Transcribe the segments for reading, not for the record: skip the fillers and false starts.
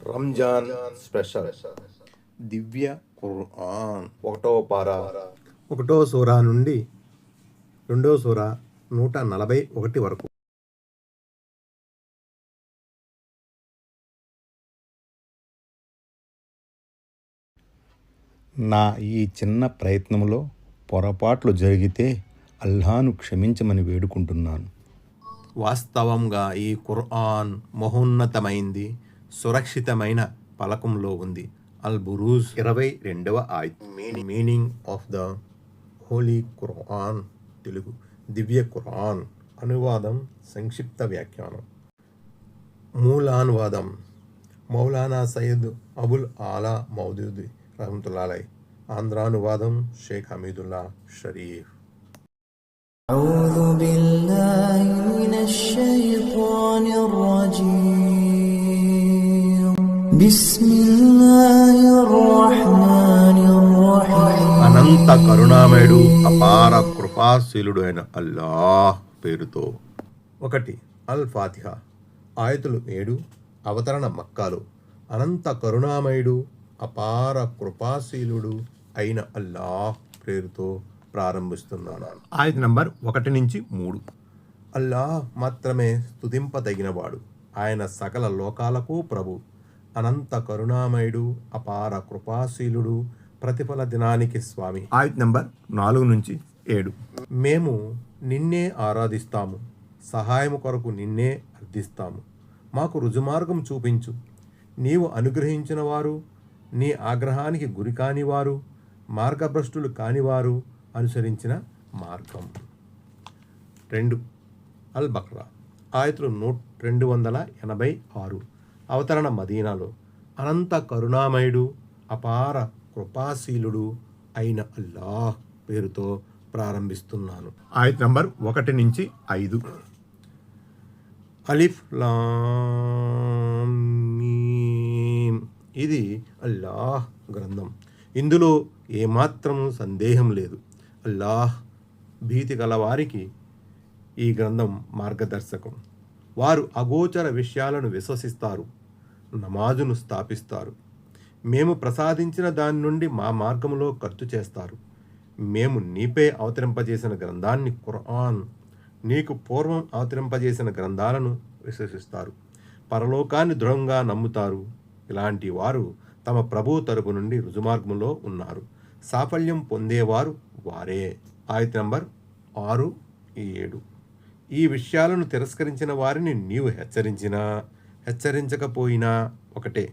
Ramzan special దివ్య ఖుర్ఆన్ ఒకటో పారా 1వ సూరా నుండి 2వ సూరా 141 వరకు. నా ఈ చిన్న ప్రయత్నంలో పొరపాట్లు జరిగితే అల్లాను క్షమించమని వేడుకుంటున్నాను. వాస్తవంగా ఈ ఖుర్ఆన్ మహోన్నతమైంది, సురక్షితమైన పలకంలో ఉంది. అల్ బురూజ్ 22వ ఆయత్. Meaning of the holy Quran. Telugu దివ్య ఖుర్ఆన్. అనువాదం సంక్షిప్త వ్యాఖ్యానం. మూలానువాదం మౌలానా సయ్యద్ అబుల్ ఆలా మౌదూది రహమతుల్లాహి. ఆంధ్రానువాదం షేక్ హమీదుల్లా షరీఫ్. أعوذ بالله من الشيطان الرجيم بسم الله الرحمن الرحيم అనంత కరుణామయుడు అపార కృపాశీలుడు అయిన అల్లాహ్ పేరుతో. 1 అల్ ఫాతిహా. ఆయతులు 7. అవతరణ మక్కాలో. అనంత కరుణామయుడు అపార కృపాశీలుడు అయిన అల్లాహ్ పేరుతో ప్రారంభిస్తున్నాను. ఆయత నంబర్ 1 నుంచి 3. అల్లాహ్ మాత్రమే స్తుతింపదగినవాడు. ఆయన సకల లోకాలకు ప్రభు. అనంత కరుణామయుడు అపార కృపాశీలుడు, ప్రతిఫల దినానికి స్వామి. ఆయత నంబర్ 4 నుంచి 7. మేము నిన్నే ఆరాధిస్తాము, సహాయము కొరకు నిన్నే అర్థిస్తాము. మాకు రుజుమార్గం చూపించు. నీవు అనుగ్రహించిన వారు, నీ ఆగ్రహానికి గురి కానివారు, మార్గభ్రష్టులు కానివారు అనుసరించిన మార్గం. 2 అల్ బక్రా. ఆయతులు 286. అవతరణ మదీనాలో. అనంత కరుణామయుడు అపార కృపాశీలుడు అయిన అల్లాహ్ పేరుతో ప్రారంభిస్తున్నాను. ఆయత నంబర్ 1 నుంచి 5. అలిఫ్ లామ్ మీమ్. ఇది అల్లాహ్ గ్రంథం, ఇందులో ఏమాత్రం సందేహం లేదు. అల్లాహ్ భీతి గలవారికి ఈ గ్రంథం మార్గదర్శకం. వారు అగోచర విషయాలను విశ్వసిస్తారు, నమాజును స్థాపిస్తారు. మేము ప్రసాదించిన దాని నుండి మా మార్గంలో ఖర్చు చేస్తారు. మేము నీపై అవతరింపజేసిన గ్రంథాన్ని ఖుర్ఆన్, నీకు పూర్వం అవతరింపజేసిన గ్రంథాలను విశ్వసిస్తారు. పరలోకాన్ని దృఢంగా నమ్ముతారు. ఇలాంటి వారు తమ ప్రభువు తరపు నుండి రుజుమార్గంలో ఉన్నారు. సాఫల్యం పొందేవారు వారే. ఆయత నంబర్ 6, 7. ఈ విషయాలను తిరస్కరించిన వారిని నీవు హెచ్చరించినా హెచ్చరించకపోయినా ఒకటే,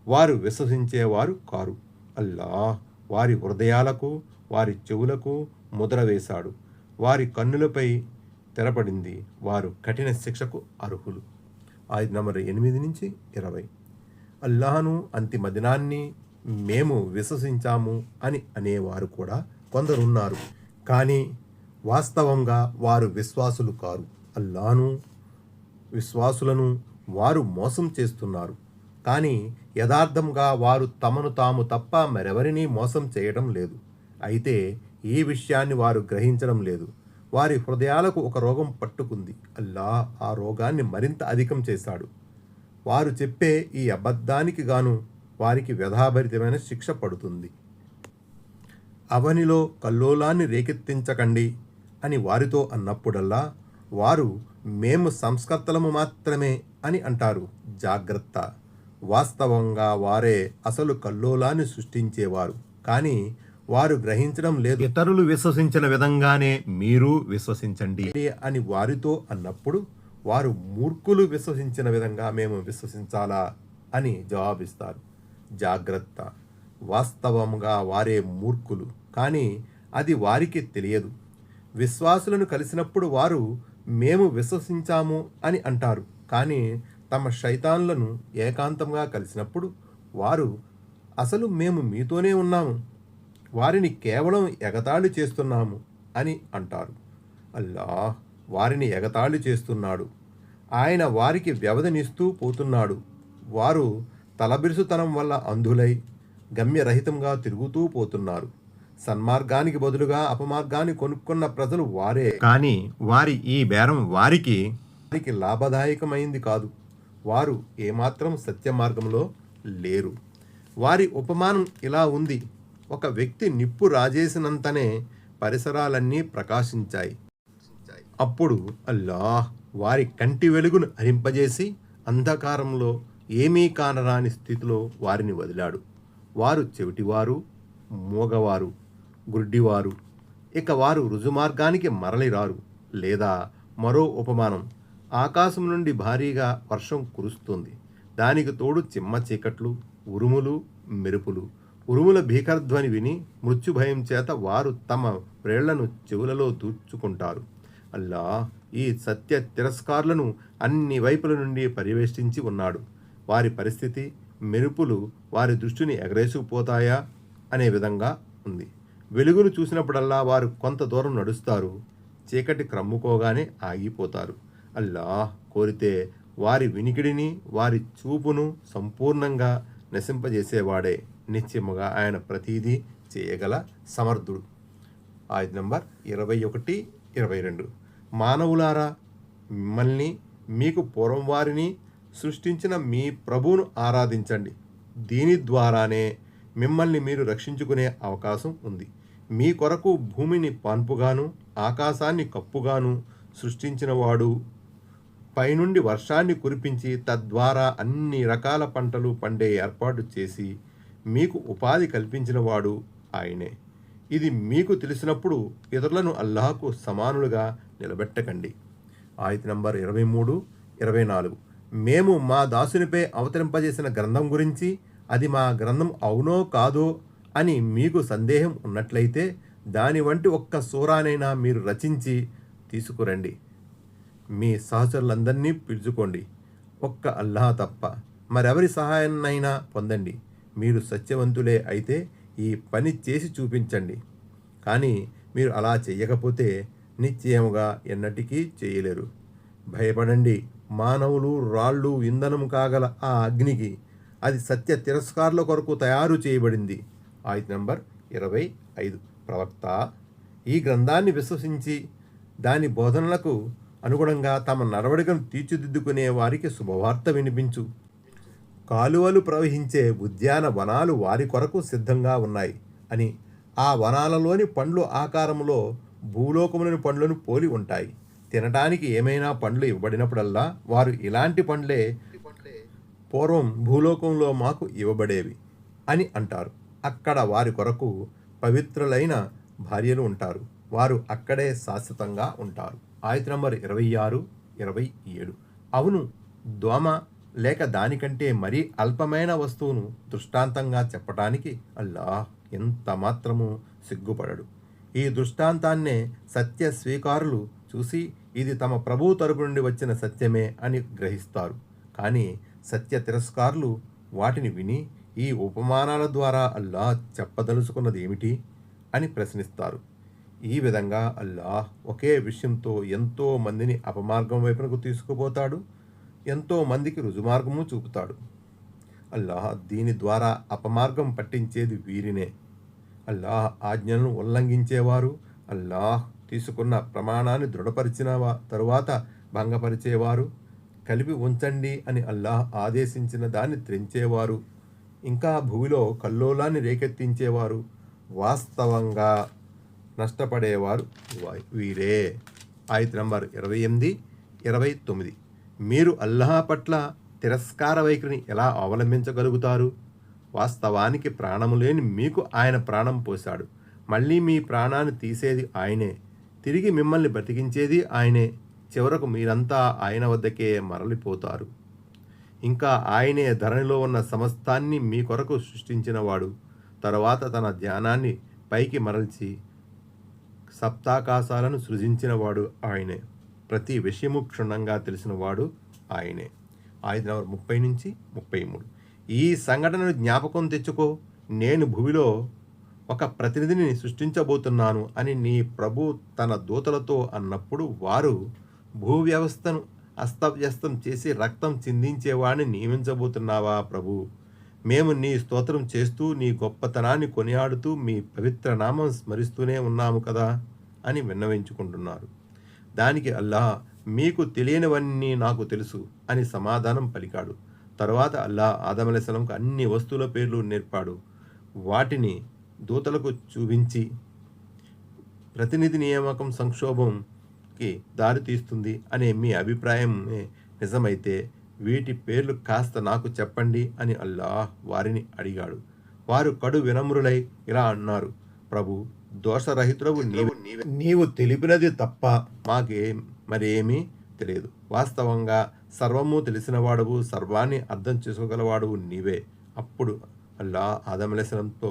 వారు విశ్వసించేవారు కారు. అల్లాహ్ వారి హృదయాలకు, వారి చెవులకు ముద్ర వేశాడు. వారి కన్నులపై తెరపడింది. వారు కఠిన శిక్షకు అర్హులు. ఆయత నంబర్ 8 నుంచి 20. అల్లాహను, అంతిమ దినాన్ని మేము విశ్వసించాము అని అనేవారు కూడా కొందరున్నారు, కానీ వాస్తవంగా వారు విశ్వాసులు కారు. అల్లాహను, విశ్వాసులను వారు మోసం చేస్తున్నారు, కానీ యథార్థంగా వారు తమను తాము తప్ప మరెవరినీ మోసం చేయడం లేదు. అయితే ఈ విషయాన్ని వారు గ్రహించడం లేదు. వారి హృదయాలకు ఒక రోగం పట్టుకుంది. అల్లాహ్ ఆ రోగాన్ని మరింత అధికం చేశాడు. వారు చెప్పే ఈ అబద్ధానికి గాను వారికి వ్యధాభరితమైన శిక్ష పడుతుంది. అవనిలో కల్లోలాన్ని రేకెత్తించకండి అని వారితో అన్నప్పుడల్లా వారు మేము సంస్కర్తలము మాత్రమే అని అంటారు. జాగ్రత్త, వాస్తవంగా వారే అసలు కల్లోలాన్ని సృష్టించేవారు, కానీ వారు గ్రహించడం లేదు. ఇతరులు విశ్వసించిన విధంగానే మీరు విశ్వసించండి అని వారితో అన్నప్పుడు వారు మూర్ఖులు విశ్వసించిన విధంగా మేము విశ్వసించాలా అని జవాబిస్తారు. జాగ్రత్త, వాస్తవంగా వారే మూర్ఖులు, కానీ అది వారికి తెలియదు. విశ్వాసులను కలిసినప్పుడు వారు మేము విశ్వసించాము అని అంటారు, కానీ తమ శైతాన్లను ఏకాంతంగా కలిసినప్పుడు వారు అసలు మేము మీతోనే ఉన్నాము, వారిని కేవలం ఎగతాళి చేస్తున్నాము అని అంటారు. అల్లాహ్ వారిని ఎగతాళి చేస్తున్నాడు. ఆయన వారికి వ్యవధినిస్తూ పోతున్నాడు. వారు తలబిరుసుతనం వల్ల అంధులై గమ్యరహితంగా తిరుగుతూ పోతున్నారు. సన్మార్గానికి బదులుగా అపమార్గాన్ని కొనుక్కున్న ప్రజలు వారే, కానీ వారి ఈ బేరం వారికి లాభదాయకమైంది కాదు. వారు ఏమాత్రం సత్య మార్గంలో లేరు. వారి ఉపమానం ఇలా ఉంది. ఒక వ్యక్తి నిప్పు రాజేసినంతనే పరిసరాలన్నీ ప్రకాశించాయి. అప్పుడు అల్లాహ్ వారి కంటి వెలుగును హరింపజేసి అంధకారంలో ఏమీ కానరాని స్థితిలో వారిని వదిలాడు. వారు చెవిటివారు, మూగవారు, గుడ్డివారు. ఇక వారు రుజుమార్గానికి మరలిరారు. లేదా మరో ఉపమానం, ఆకాశం నుండి భారీగా వర్షం కురుస్తుంది. దానికి తోడు చిమ్మ చీకట్లు, ఉరుములు, మెరుపులు. ఉరుముల భీకరధ్వని విని మృత్యుభయం చేత వారు తమ వ్రేళ్లను చెవులలో దూర్చుకుంటారు. అల్లా ఈ సత్య తిరస్కారులను అన్ని వైపుల నుండి పర్యవేష్టించి ఉన్నాడు. వారి పరిస్థితి, మెరుపులు వారి దృష్టిని ఎగరేసుకుపోతాయా అనే విధంగా ఉంది. వెలుగును చూసినప్పుడల్లా వారు కొంత దూరం నడుస్తారు. చీకటి క్రమ్ముకోగానే ఆగిపోతారు. అల్లాహ్ కోరితే వారి వినికిడిని, వారి చూపును సంపూర్ణంగా నశింపజేసేవాడే. నిశ్చయముగా ఆయన ప్రతీదీ చేయగల సమర్థుడు. ఆయత నంబర్ 21, 22. మానవులారా, మిమ్మల్ని మీకు పూర్వం వారిని సృష్టించిన మీ ప్రభువును ఆరాధించండి. దీని ద్వారానే మిమ్మల్ని మీరు రక్షించుకునే అవకాశం ఉంది. మీ కొరకు భూమిని పాన్పుగాను ఆకాశాన్ని కప్పుగాను సృష్టించినవాడు, పైనుండి వర్షాన్ని కురిపించి తద్వారా అన్ని రకాల పంటలు పండే ఏర్పాటు చేసి మీకు ఉపాధి కల్పించినవాడు ఆయనే. ఇది మీకు తెలిసినప్పుడు ఇతరులను అల్లాహకు సమానులుగా నిలబెట్టకండి. ఆయత నంబర్ 23, 24. మేము మా దాసునిపై అవతరింపజేసిన గ్రంథం గురించి అది మా గ్రంథం అవునో కాదో అని మీకు సందేహం ఉన్నట్లయితే దాని వంటి ఒక్క సూరానైనా మీరు రచించి తీసుకురండి. మీ సహచరులందరినీ పిలుచుకోండి. ఒక్క అల్లాహ్ తప్ప మరెవరి సహాయాన్నైనా పొందండి. మీరు సత్యవంతులే అయితే ఈ పని చేసి చూపించండి. కానీ మీరు అలా చేయకపోతే నిశ్చయముగా ఎన్నటికీ చేయలేరు. భయపడండి. మానవులు, రాళ్ళు ఇంధనం కాగల ఆ అగ్నికి అది సత్య తిరస్కారుల కొరకు తయారు చేయబడింది. ఆయత నంబర్ 25. ప్రవక్త, ఈ గ్రంథాన్ని విశ్వసించి దాని బోధనలకు అనుగుణంగా తమ నడవడికను తీర్చిదిద్దుకునే వారికి శుభవార్త వినిపించు. కాలువలు ప్రవహించే ఉద్యానవనాలు వారి కొరకు సిద్ధంగా ఉన్నాయి అని. ఆ వనాలలోని పండ్లు ఆకారంలో భూలోకములోని పండ్లను పోలి ఉంటాయి. తినటానికి ఏమైనా పండ్లు ఇవ్వబడినప్పుడల్లా వారు ఇలాంటి పండ్లే పూర్వం భూలోకంలో మాకు ఇవ్వబడేవి అని అంటారు. అక్కడ వారి కొరకు పవిత్రులైన భార్యలు ఉంటారు. వారు అక్కడే శాశ్వతంగా ఉంటారు. ఆయత నంబర్ 26, 27. అవును, దోమ లేక దానికంటే మరీ అల్పమైన వస్తువును దృష్టాంతంగా చెప్పటానికి అల్లాహ్ ఎంత మాత్రము సిగ్గుపడడు. ఈ దృష్టాంతాన్నే సత్య స్వీకారులు చూసి ఇది తమ ప్రభువు తరపు నుండి వచ్చిన సత్యమే అని గ్రహిస్తారు. కానీ సత్య తిరస్కారులు వాటిని విని ఈ ఉపమానాల ద్వారా అల్లాహ్ చెప్పదలుచుకున్నది ఏమిటి అని ప్రశ్నిస్తారు. ఈ విధంగా అల్లాహ్ ఒకే విషయంతో ఎంతో మందిని అపమార్గం వైపునకు తీసుకుపోతాడు, ఎంతో మందికి రుజుమార్గము చూపుతాడు. అల్లాహ్ దీని ద్వారా అపమార్గం పట్టించేది వీరినే. అల్లాహ్ ఆజ్ఞలను ఉల్లంఘించేవారు, అల్లాహ్ తీసుకున్న ప్రమాణాన్ని దృఢపరిచిన తరువాత భంగపరిచేవారు, కలిపి ఉంచండి అని అల్లాహ్ ఆదేశించిన దాన్ని త్రెంచేవారు, ఇంకా భూమిలో కల్లోలాన్ని రేకెత్తించేవారు వాస్తవంగా నష్టపడేవారు వీరే. ఆయత నంబర్ 28, 29. మీరు అల్లాహ్ పట్ల తిరస్కార వైఖరిని ఎలా అవలంబించగలుగుతారు? వాస్తవానికి ప్రాణము లేని మీకు ఆయన ప్రాణం పోశాడు. మళ్ళీ మీ ప్రాణాన్ని తీసేది ఆయనే. తిరిగి మిమ్మల్ని బ్రతికించేది ఆయనే. చివరకు మీరంతా ఆయన వద్దకే మరలిపోతారు. ఇంకా ఆయనే ధరణిలో ఉన్న సమస్తాన్ని మీ కొరకు సృష్టించినవాడు. తరువాత తన ధ్యానాన్ని పైకి మరల్చి సప్తాకాశాలను సృజించినవాడు ఆయనే. ప్రతి విషయము క్షుణ్ణంగా తెలిసినవాడు ఆయనే. ఆయత నంబర్ 30 నుంచి 33. ఈ సంఘటనను జ్ఞాపకం తెచ్చుకో. నేను భూమిలో ఒక ప్రతినిధిని సృష్టించబోతున్నాను అని నీ ప్రభు తన దూతలతో అన్నప్పుడు వారు భూ వ్యవస్థను అస్తవ్యస్తం చేసి రక్తం చిందించేవాడిని నియమించబోతున్నావా ప్రభు? మేము నీ స్తోత్రం చేస్తూ నీ గొప్పతనాన్ని కొనియాడుతూ మీ పవిత్ర నామం స్మరిస్తూనే ఉన్నాము కదా అని విన్నవించుకుంటున్నారు. దానికి అల్లాహ్, మీకు తెలియనివన్నీ నాకు తెలుసు అని సమాధానం పలికాడు. తరువాత అల్లా ఆదం అలైహిస్సలాంకు అన్ని వస్తువుల పేర్లు నేర్పాడు. వాటిని దూతలకు చూపించి ప్రతినిధి నియామకం సంక్షోభంకి దారితీస్తుంది అనే మీ అభిప్రాయం నిజమైతే వీటి పేర్లు కాస్త నాకు చెప్పండి అని అల్లాహ్ వారిని అడిగాడు. వారు కడు వినమ్రులై ఇలా అన్నారు, ప్రభు, దోషరహితుడవు నీవు తెలిపినది తప్ప మరేమీ తెలియదు. వాస్తవంగా సర్వము తెలిసినవాడవు, సర్వాన్ని అర్థం చేసుకోగలవాడవు నీవే. అప్పుడు అల్లా ఆదం అలైహిస్సలాంతో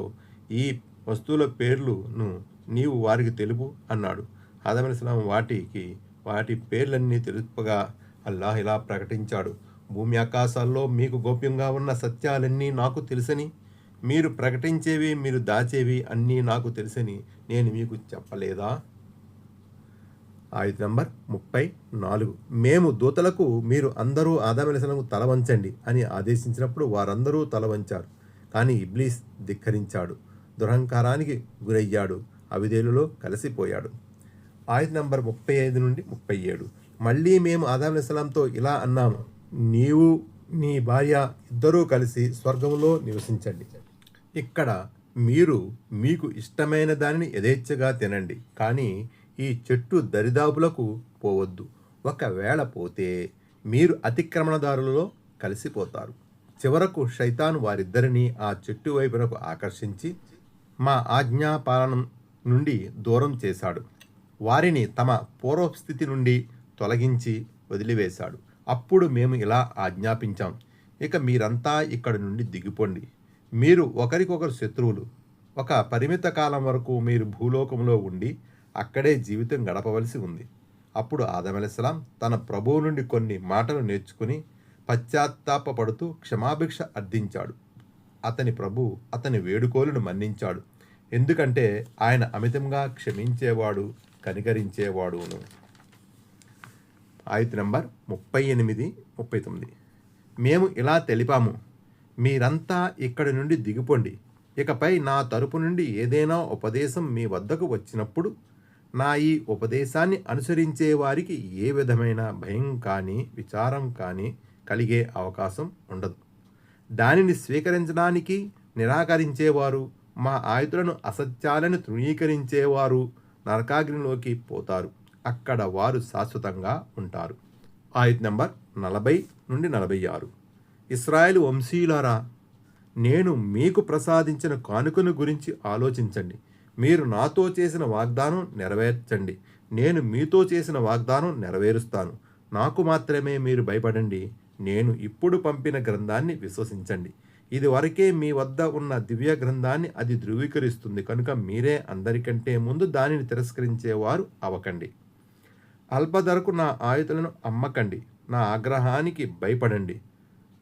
ఈ వస్తువుల పేర్లును నీవు వారికి తెలుపు అన్నాడు. ఆదం అలైహిస్సలాం వాటి పేర్లన్నీ తెలుపగా అల్లాహ్ ఇలా ప్రకటించాడు, భూమి ఆకాశాల్లో మీకు గోప్యంగా ఉన్న సత్యాలన్నీ నాకు తెలుసని, మీరు ప్రకటించేవి మీరు దాచేవి అన్నీ నాకు తెలుసని నేను మీకు చెప్పలేదా? ఆయత్ నంబర్ 34. మేము దూతలకు మీరు అందరూ ఆదం అలైహిస్సలాంకు తల వంచండి అని ఆదేశించినప్పుడు వారందరూ తల వంచారు. కానీ ఇబ్లీస్ ధిక్కరించాడు, దురహంకారానికి గురయ్యాడు, అవిధేయులలో కలిసిపోయాడు. ఆయత్ నంబర్ 35 నుండి 37. మళ్ళీ మేము ఆదం అలైహిస్సలాంతో ఇలా అన్నాము, నీవు నీ భార్య ఇద్దరూ కలిసి స్వర్గంలో నివసించండి. ఇక్కడ మీరు మీకు ఇష్టమైన దానిని యథేచ్ఛగా తినండి, కానీ ఈ చెట్టు దరిదాపులకు పోవద్దు. ఒకవేళ పోతే మీరు అతిక్రమణదారులలో కలిసిపోతారు. చివరకు శైతాను వారిద్దరినీ ఆ చెట్టు వైపునకు ఆకర్షించి మా ఆజ్ఞాపాలనం నుండి దూరం చేశాడు. వారిని తమ పూర్వస్థితి నుండి తొలగించి వదిలివేశాడు. అప్పుడు మేము ఇలా ఆజ్ఞాపించాం, ఇక మీరంతా ఇక్కడి నుండి దిగిపోండి. మీరు ఒకరికొకరు శత్రువులు. ఒక పరిమిత కాలం వరకు మీరు భూలోకంలో ఉండి అక్కడే జీవితం గడపవలసి ఉంది. అప్పుడు ఆదం అలైహిస్సలాం తన ప్రభువు నుండి కొన్ని మాటలు నేర్చుకుని పశ్చాత్తాపపడుతూ క్షమాభిక్ష అర్థించాడు. అతని ప్రభువు అతని వేడుకోలును మన్నించాడు, ఎందుకంటే ఆయన అమితంగా క్షమించేవాడు, కనికరించేవాడును. ఆయత్ నంబర్ 38, 39. మేము ఇలా తెలిపాము, మీరంతా ఇక్కడి నుండి దిగిపోండి. ఇకపై నా తరపు నుండి ఏదైనా ఉపదేశం మీ వద్దకు వచ్చినప్పుడు నా ఈ ఉపదేశాన్ని అనుసరించే వారికి ఏ విధమైన భయం కానీ విచారం కానీ కలిగే అవకాశం ఉండదు. దానిని స్వీకరించడానికి నిరాకరించేవారు, మా ఆయుధులను అసత్యాలను తృణీకరించేవారు నరకాగ్నిలోకి పోతారు. అక్కడ వారు శాశ్వతంగా ఉంటారు. ఆయత్ నంబర్ 40 నుండి 46. ఇశ్రాయేలు వంశీయులారా, నేను మీకు ప్రసాదించిన కానుకను గురించి ఆలోచించండి. మీరు నాతో చేసిన వాగ్దానం నెరవేర్చండి, నేను మీతో చేసిన వాగ్దానం నెరవేరుస్తాను. నాకు మాత్రమే మీరు భయపడండి. నేను ఇప్పుడు పంపిన గ్రంథాన్ని విశ్వసించండి. ఇది వరకే మీ వద్ద ఉన్న దివ్య గ్రంథాన్ని అది ధృవీకరిస్తుంది కనుక మీరే అందరికంటే ముందు దానిని తిరస్కరించేవారు అవకండి. అల్పధరకు నా ఆయుధలను అమ్మకండి. నా ఆగ్రహానికి భయపడండి.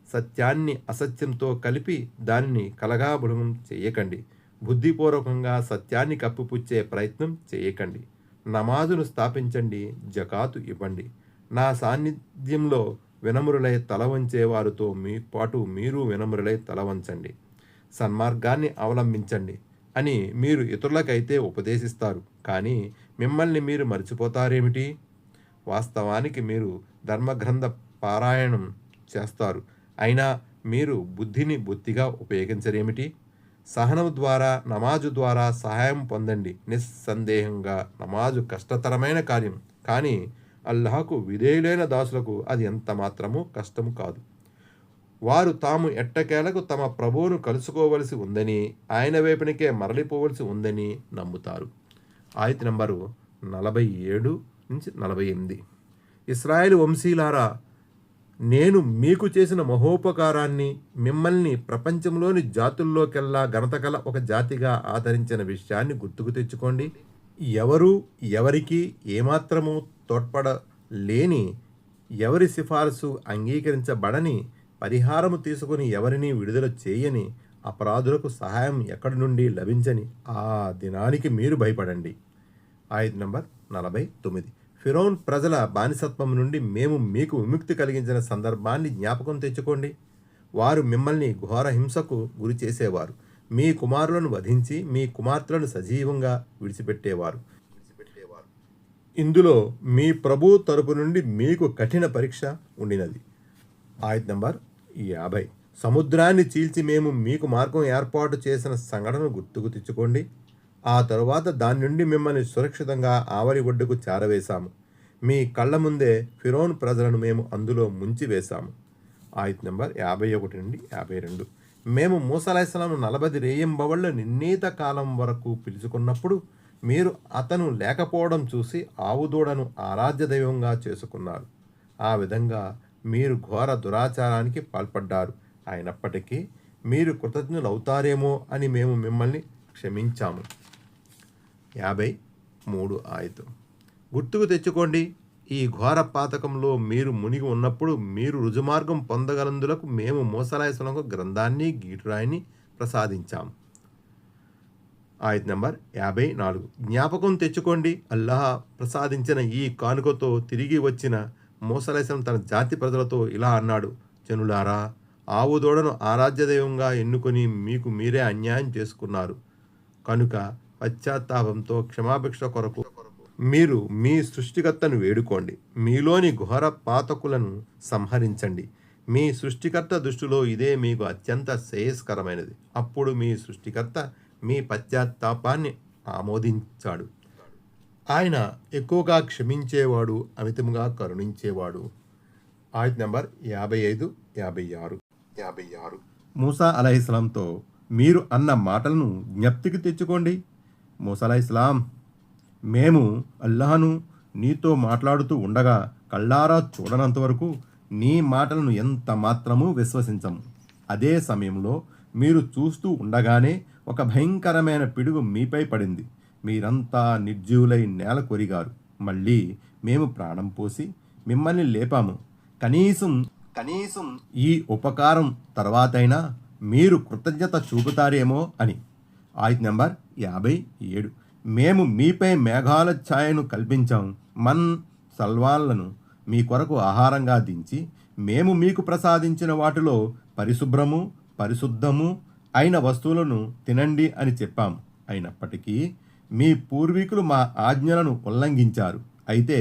సత్యాన్ని అసత్యంతో కలిపి దానిని కలగాబులం చేయకండి. బుద్ధిపూర్వకంగా సత్యాన్ని కప్పిపుచ్చే ప్రయత్నం చేయకండి. నమాజును స్థాపించండి, జకాతు ఇవ్వండి. నా సాన్నిధ్యంలో వినమ్రులై తల వంచేవారితో పాటు మీరు వినమ్రులై తల వంచండి. సన్మార్గాన్ని అవలంబించండి అని మీరు ఇతరులకైతే ఉపదేశిస్తారు, కానీ మిమ్మల్ని మీరు మర్చిపోతారేమిటి? వాస్తవానికి మీరు ధర్మగ్రంథ పారాయణం చేస్తారు, అయినా మీరు బుద్ధిని బొత్తిగా ఉపయోగించరేమిటి? సహనం ద్వారా, నమాజు ద్వారా సహాయం పొందండి. నిస్సందేహంగా నమాజు కష్టతరమైన కార్యం, కానీ అల్లాహకు విధేయులైన దాసులకు అది ఎంత మాత్రమూ కష్టము కాదు. వారు తాము ఎట్టకేలకు తమ ప్రభువును కలుసుకోవలసి ఉందని, ఆయన వైపునికే మరలిపోవలసి ఉందని నమ్ముతారు. ఆయత్ నంబరు 47 నుంచి 48. ఇశ్రాయేలు వంశీలారా, నేను మీకు చేసిన మహోపకారాన్ని, మిమ్మల్ని ప్రపంచంలోని జాతుల్లోకెల్లా ఘనత కల ఒక జాతిగా ఆదరించిన విషయాన్ని గుర్తుకు తెచ్చుకోండి. ఎవరు ఎవరికి ఏమాత్రము తోడ్పడలేని, ఎవరి సిఫారసు అంగీకరించబడని, పరిహారము తీసుకుని ఎవరిని విడుదల చేయని, అపరాధులకు సహాయం ఎక్కడి నుండి లభించని ఆ దినానికి మీరు భయపడండి. ఆయత్ నంబర్ 49. ఫిరౌన్ ప్రజల బానిసత్వం నుండి మేము మీకు విముక్తి కలిగించిన సందర్భాన్ని జ్ఞాపకం తెచ్చుకోండి. వారు మిమ్మల్ని ఘోర హింసకు గురి చేసేవారు. మీ కుమారులను వధించి మీ కుమార్తెలను సజీవంగా విడిచిపెట్టేవారు. ఇందులో మీ ప్రభు తరపు నుండి మీకు కఠిన పరీక్ష ఉండినది. ఆయత్ నంబర్ 50. సముద్రాన్ని చీల్చి మేము మీకు మార్గం ఏర్పాటు చేసిన సంఘటనను గుర్తుకు తెచ్చుకోండి. ఆ తరువాత దాని నుండి మిమ్మల్ని సురక్షితంగా ఆవలి ఒడ్డుకు చేరవేశాము. మీ కళ్ళ ముందే ఫిరోన్ ప్రజలను మేము అందులో ముంచి వేశాము. ఆయత్ నెంబర్ 51 నుండి 52. మేము మూసా అలైహిస్సలాంను 40 రేయింబవళ్ల నిర్ణీత కాలం వరకు పిలుచుకున్నప్పుడు మీరు అతను లేకపోవడం చూసి ఆవుదూడను ఆరాధ్య దైవంగా చేసుకున్నారు. ఆ విధంగా మీరు ఘోర దురాచారానికి పాల్పడ్డారు. అయినప్పటికీ మీరు కృతజ్ఞులవుతారేమో అని మేము మిమ్మల్ని క్షమించాము. 53 ఆయతు. గుర్తుకు తెచ్చుకోండి, ఈ ఘోర పాతకంలో మీరు మునిగి ఉన్నప్పుడు మీరు రుజుమార్గం పొందగలందులకు మేము మూసా అలైహిస్సలాంకు గ్రంథాన్ని గీటురాయిని ప్రసాదించాము. ఆయత్ నెంబర్ 54. జ్ఞాపకం తెచ్చుకోండి, అల్లాహ్ ప్రసాదించిన ఈ కానుకతో తిరిగి వచ్చిన మూసా అలైహిస్సలాం తన జాతి ప్రజలతో ఇలా అన్నాడు: జనులారా, ఆవు దూడను ఆరాధ్య దైవంగా ఎన్నుకొని మీకు మీరే అన్యాయం చేసుకున్నారు. కనుక పశ్చాత్తాపంతో క్షమాభిక్ష కొరకు మీరు మీ సృష్టికర్తను వేడుకోండి. మీలోని ఘోర పాతకులను సంహరించండి. మీ సృష్టికర్త దృష్టిలో ఇదే మీకు అత్యంత శ్రేయస్కరమైనది. అప్పుడు మీ సృష్టికర్త మీ పశ్చాత్తాపాన్ని ఆమోదించాడు. ఆయన ఎక్కువగా క్షమించేవాడు, అమితంగా కరుణించేవాడు. ఆయత్ నెంబర్ 55, 56. మూసా అలైహిస్సలాంతో మీరు అన్న మాటలను జ్ఞప్తికి తెచ్చుకోండి. మూసా అలైహిస్సలాం, మేము అల్లాహను నీతో మాట్లాడుతూ ఉండగా కళ్ళారా చూడనంతవరకు నీ మాటలను ఎంత మాత్రమూ విశ్వసించము. అదే సమయంలో మీరు చూస్తూ ఉండగానే ఒక భయంకరమైన పిడుగు మీపై పడింది. మీరంతా నిర్జీవులై నేల కొరిగారు. మళ్ళీ మేము ప్రాణం పోసి మిమ్మల్ని లేపాము. కనీసం ఈ ఉపకారం తర్వాతైనా మీరు కృతజ్ఞత చూపుతారేమో అని. ఆయత్ నెంబర్ 57. మేము మీపై మేఘాల ఛాయను కల్పించాం. సల్వాన్లను మీ కొరకు ఆహారంగా దించి మేము మీకు ప్రసాదించిన వాటిలో పరిశుద్ధము అయిన వస్తువులను తినండి అని చెప్పాము. అయినప్పటికీ మీ పూర్వీకులు మా ఆజ్ఞలను ఉల్లంఘించారు. అయితే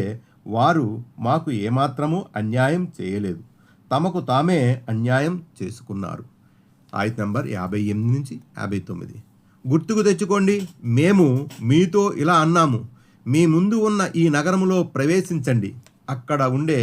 వారు మాకు ఏమాత్రమూ అన్యాయం చేయలేదు, తమకు తామే అన్యాయం చేసుకున్నారు. ఆయత్ నంబర్ 58 నుంచి 59. గుర్తుకు తెచ్చుకోండి, మేము మీతో ఇలా అన్నాము: మీ ముందు ఉన్న ఈ నగరములో ప్రవేశించండి. అక్కడ ఉండే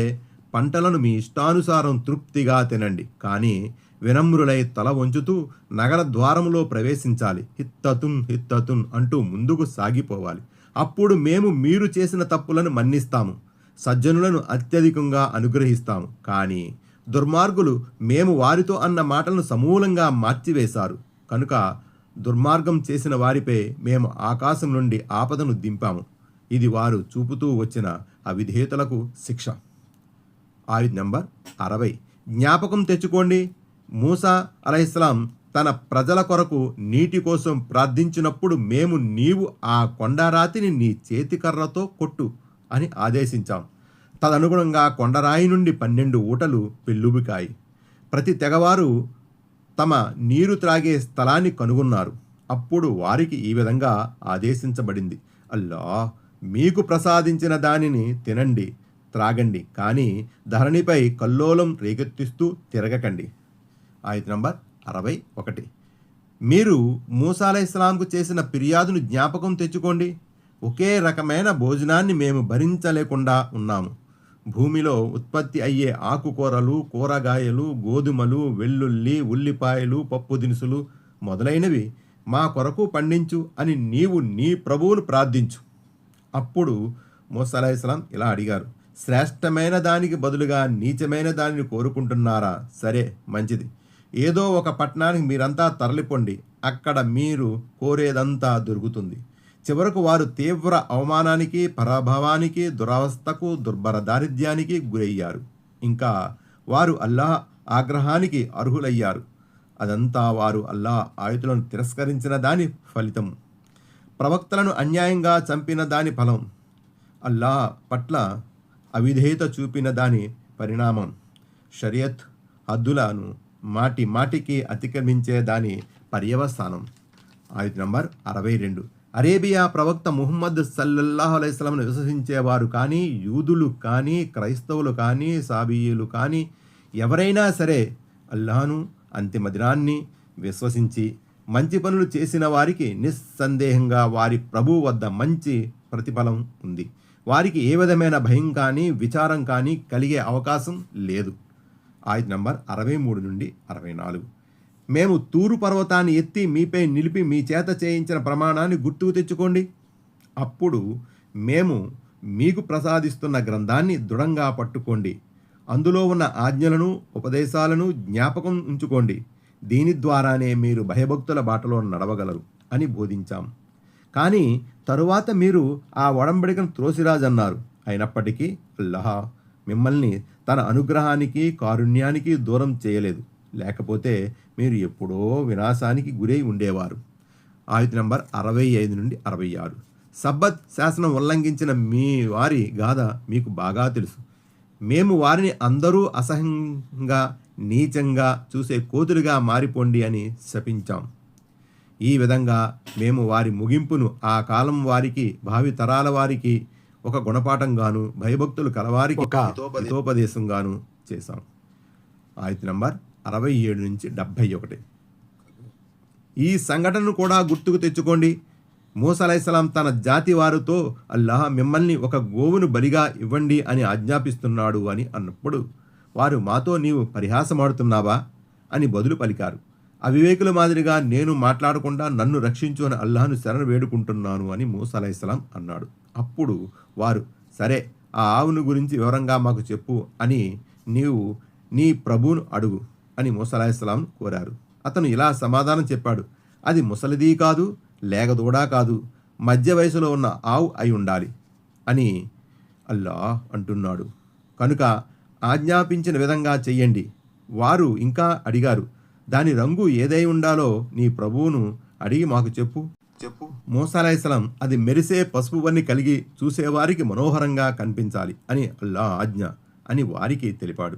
పంటలను మీ ఇష్టానుసారం తృప్తిగా తినండి. కానీ వినమ్రులై తల వంచుతూ నగర ద్వారములో ప్రవేశించాలి. హిత్తతున్ అంటూ ముందుకు సాగిపోవాలి. అప్పుడు మేము మీరు చేసిన తప్పులను మన్నిస్తాము, సజ్జనులను అత్యధికంగా అనుగ్రహిస్తాము. కానీ దుర్మార్గులు మేము వారితో అన్న మాటలను సమూలంగా మార్చివేశారు. కనుక దుర్మార్గం చేసిన వారిపై మేము ఆకాశం నుండి ఆపదను దింపాము. ఇది వారు చూపుతూ వచ్చిన అవిధేయతలకు శిక్ష. ఆయత్ నంబర్ 60. జ్ఞాపకం తెచ్చుకోండి, మూసా అలైహిస్సలాం తన ప్రజల కొరకు నీటి కోసం ప్రార్థించినప్పుడు మేము నీవు ఆ కొండరాతిని నీ చేతికర్రతో కొట్టు అని ఆదేశించాం. తదనుగుణంగా కొండరాయి నుండి 12 ఊటలు పెళ్ళుబికాయి. ప్రతి తెగవారు తమ నీరు త్రాగే స్థలాన్ని కనుగొన్నారు. అప్పుడు వారికి ఈ విధంగా ఆదేశించబడింది: అల్లాహ్ మీకు ప్రసాదించిన దానిని తినండి, త్రాగండి, కానీ ధరణిపై కల్లోలం రేకెత్తిస్తూ తిరగకండి. ఆయత్ నంబర్ 61. మీరు మూసా అలైహిస్సలాంకు చేసిన ఫిర్యాదును జ్ఞాపకం తెచ్చుకోండి. ఒకే రకమైన భోజనాన్ని మేము భరించలేకుండా ఉన్నాము. భూమిలో ఉత్పత్తి అయ్యే ఆకుకూరలు, కూరగాయలు, గోధుమలు, వెల్లుల్లి, ఉల్లిపాయలు, పప్పు దినుసులు మొదలైనవి మా కొరకు పండించు అని నీవు నీ ప్రభువును ప్రార్థించు. అప్పుడు మూసా అలైహిస్సలాం ఇలా అడిగారు: శ్రేష్టమైన దానికి బదులుగా నీచమైన దానిని కోరుకుంటున్నారా? సరే, మంచిది. ఏదో ఒక పట్టణానికి మీరంతా తరలిపోండి. అక్కడ మీరు కోరేదంతా దొరుకుతుంది. చివరకు వారు తీవ్ర అవమానానికి, పరాభవానికి, దురవస్థకు, దుర్భర దారిద్ర్యానికి గురయ్యారు. ఇంకా వారు అల్లాహ్ ఆగ్రహానికి అర్హులయ్యారు. అదంతా వారు అల్లాహ్ ఆయుతులను తిరస్కరించిన దాని ఫలితం, ప్రవక్తలను అన్యాయంగా చంపిన దాని ఫలం, అల్లాహ్ పట్ల అవిధేయత చూపిన దాని పరిణామం, షరియత్ హద్దులను మాటికి అతిక్రమించే దాని పర్యవసానం. ఆయత్ నంబర్ 62. అరేబియా ప్రవక్త ముహమ్మద్ సల్లల్లాహు అలైహి వసల్లంను విశ్వసించేవారు కానీ, యూదులు కానీ, క్రైస్తవులు కానీ, సాబియీలు కానీ ఎవరైనా సరే అల్లాహను అంతిమ దినాన్ని విశ్వసించి మంచి పనులు చేసిన వారికి నిస్సందేహంగా వారి ప్రభువు వద్ద మంచి ప్రతిఫలం ఉంది. వారికి ఏ విధమైన భయం కానీ విచారం కానీ కలిగే అవకాశం లేదు. ఆయత్ నంబర్ 63 నుండి 64. మేము తూరు పర్వతాన్ని ఎత్తి మీపై నిలిపి మీ చేత చేయించిన ప్రమాణాన్ని గుర్తుకు తెచ్చుకోండి. అప్పుడు మేము మీకు ప్రసాదిస్తున్న గ్రంథాన్ని దృఢంగా పట్టుకోండి. అందులో ఉన్న ఆజ్ఞలను ఉపదేశాలను జ్ఞాపకం ఉంచుకోండి. దీని ద్వారానే మీరు భయభక్తుల బాటలో నడవగలరు అని బోధించాం. కానీ తరువాత మీరు ఆ ఒడంబడికను త్రోసిరాజన్నారు. అయినప్పటికీ అల్లాహ్ మిమ్మల్ని తన అనుగ్రహానికి కారుణ్యానికి దూరం చేయలేదు. లేకపోతే మీరు ఎప్పుడో వినాశానికి గురై ఉండేవారు. ఆయత్ నంబర్ 65 నుండి 66. సబ్బత్ శాసనం ఉల్లంఘించిన మీ వారి గాథ మీకు బాగా తెలుసు. మేము వారిని అందరూ అసహ్యంగా నీచంగా చూసే కోతులుగా మారిపోండి అని శపించాం. ఈ విధంగా మేము వారి ముగింపును ఆ కాలం వారికి భావి తరాల వారికి ఒక గుణపాఠంగాను భయభక్తులు కలవారికి ఒక హితోపదేశంగాను చేశాం. ఆయత్ నంబర్ 67 నుంచి 71. ఈ సంఘటనను కూడా గుర్తుకు తెచ్చుకోండి. మూసా అలైహిస్సలాం తన జాతి వారితో అల్లాహ్ మిమ్మల్ని ఒక గోవును బలిగా ఇవ్వండి అని ఆజ్ఞాపిస్తున్నాడు అని అన్నప్పుడు వారు మాతో నీవు పరిహాసమాడుతున్నావా అని బదులు పలికారు. అవివేకుల మాదిరిగా నేను మాట్లాడకుండా నన్ను రక్షించు అని అల్లాహను శరణు వేడుకుంటున్నాను అని మూసా అలైహిస్సలాం అన్నాడు. అప్పుడు వారు సరే ఆ ఆవును గురించి వివరంగా మాకు చెప్పు అని నీవు నీ ప్రభువును అడుగు అని మూసా అలైహిస్సలాం కోరారు. అతను ఇలా సమాధానం చెప్పాడు, అది ముసలిది కాదు, లేగదూడా కాదు, మధ్య వయసులో ఉన్న ఆవు అయి ఉండాలి అని అల్లాహ్ అంటున్నాడు. కనుక ఆజ్ఞాపించిన విధంగా చెయ్యండి. వారు ఇంకా అడిగారు, దాని రంగు ఏదై ఉండాలో నీ ప్రభువును అడిగి మాకు చెప్పు. మూసా అలైహిస్సలాం అది మెరిసే పసుపు వన్ని కలిగి చూసేవారికి మనోహరంగా కనిపించాలి అని అల్లాహ్ ఆజ్ఞ అని వారికి తెలిపాడు.